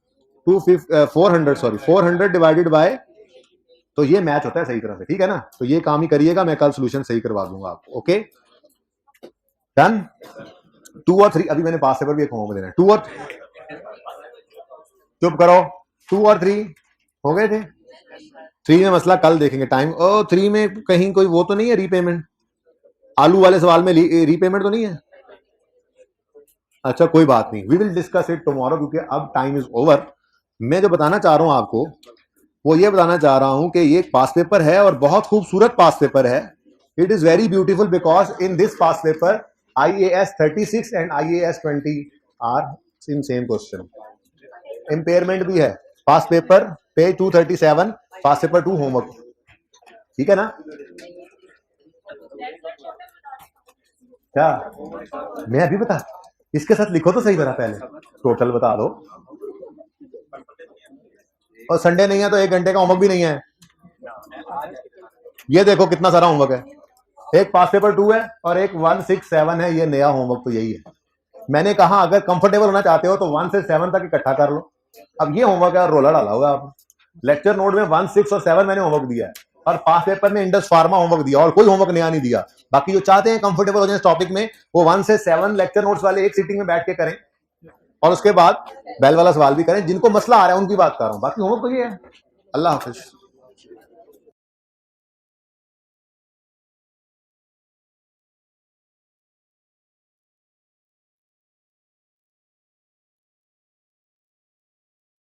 400 डिवाइडेड बाय, तो ये मैच होता है सही तरह से। ठीक है ना? तो ये काम ही करिएगा, मैं कल सोल्यूशन सही करवा दूंगा आपको। Okay done. 2 और 3 अभी मैंने पास पेपर भी एक होमवर्क देना है। 2 और चुप करो, 2 और 3 हो गए थे। 3 में मसला कल देखेंगे टाइम। 3 में कहीं कोई वो तो नहीं है रीपेमेंट, आलू वाले सवाल में रीपेमेंट तो नहीं है? अच्छा कोई बात नहीं, we will discuss it tomorrow, क्योंकि अब टाइम इज ओवर। मैं जो बताना चाह रहा हूं आपको वो ये बताना चाह रहा हूं कि ये पास पेपर है और बहुत खूबसूरत पास पेपर है। It is very beautiful because in this past paper IAS 36 and IAS 20 are in same question. Impairment भी है past paper page 237, past paper 2 homework, ठीक है ना? क्या मैं अभी बता, इसके साथ लिखो तो सही तरह, पहले टोटल बता दो। और संडे नहीं है तो 1 घंटे का होमवर्क भी नहीं है। ये देखो कितना सारा होमवर्क है, एक पास पेपर 2 है और एक 167 है, ये नया होमवर्क तो यही है। मैंने कहा अगर कंफर्टेबल होना चाहते हो तो 1 से 7 तक इकट्ठा कर लो। अब ये होमवर्क है, रोला डाला होगा आप। लेक्चर नोट में 1, 6 और 7 मैंने होमवर्क दिया है और पास पेपर में इंडस फार्मा होमवर्क दिया और कोई होमवर्क नया नहीं दिया। बाकी जो चाहते हैं कंफर्टेबल हो जाए इस टॉपिक में, वो 1 से 7 लेक्चर नोट्स वाले एक सीटिंग में बैठ के करें और उसके बाद बेल वाला सवाल भी करें। जिनको मसला आ रहा है उनकी बात कर रहा हूं, बाकी होमवर्क तो ये है। अल्लाह हाफिज।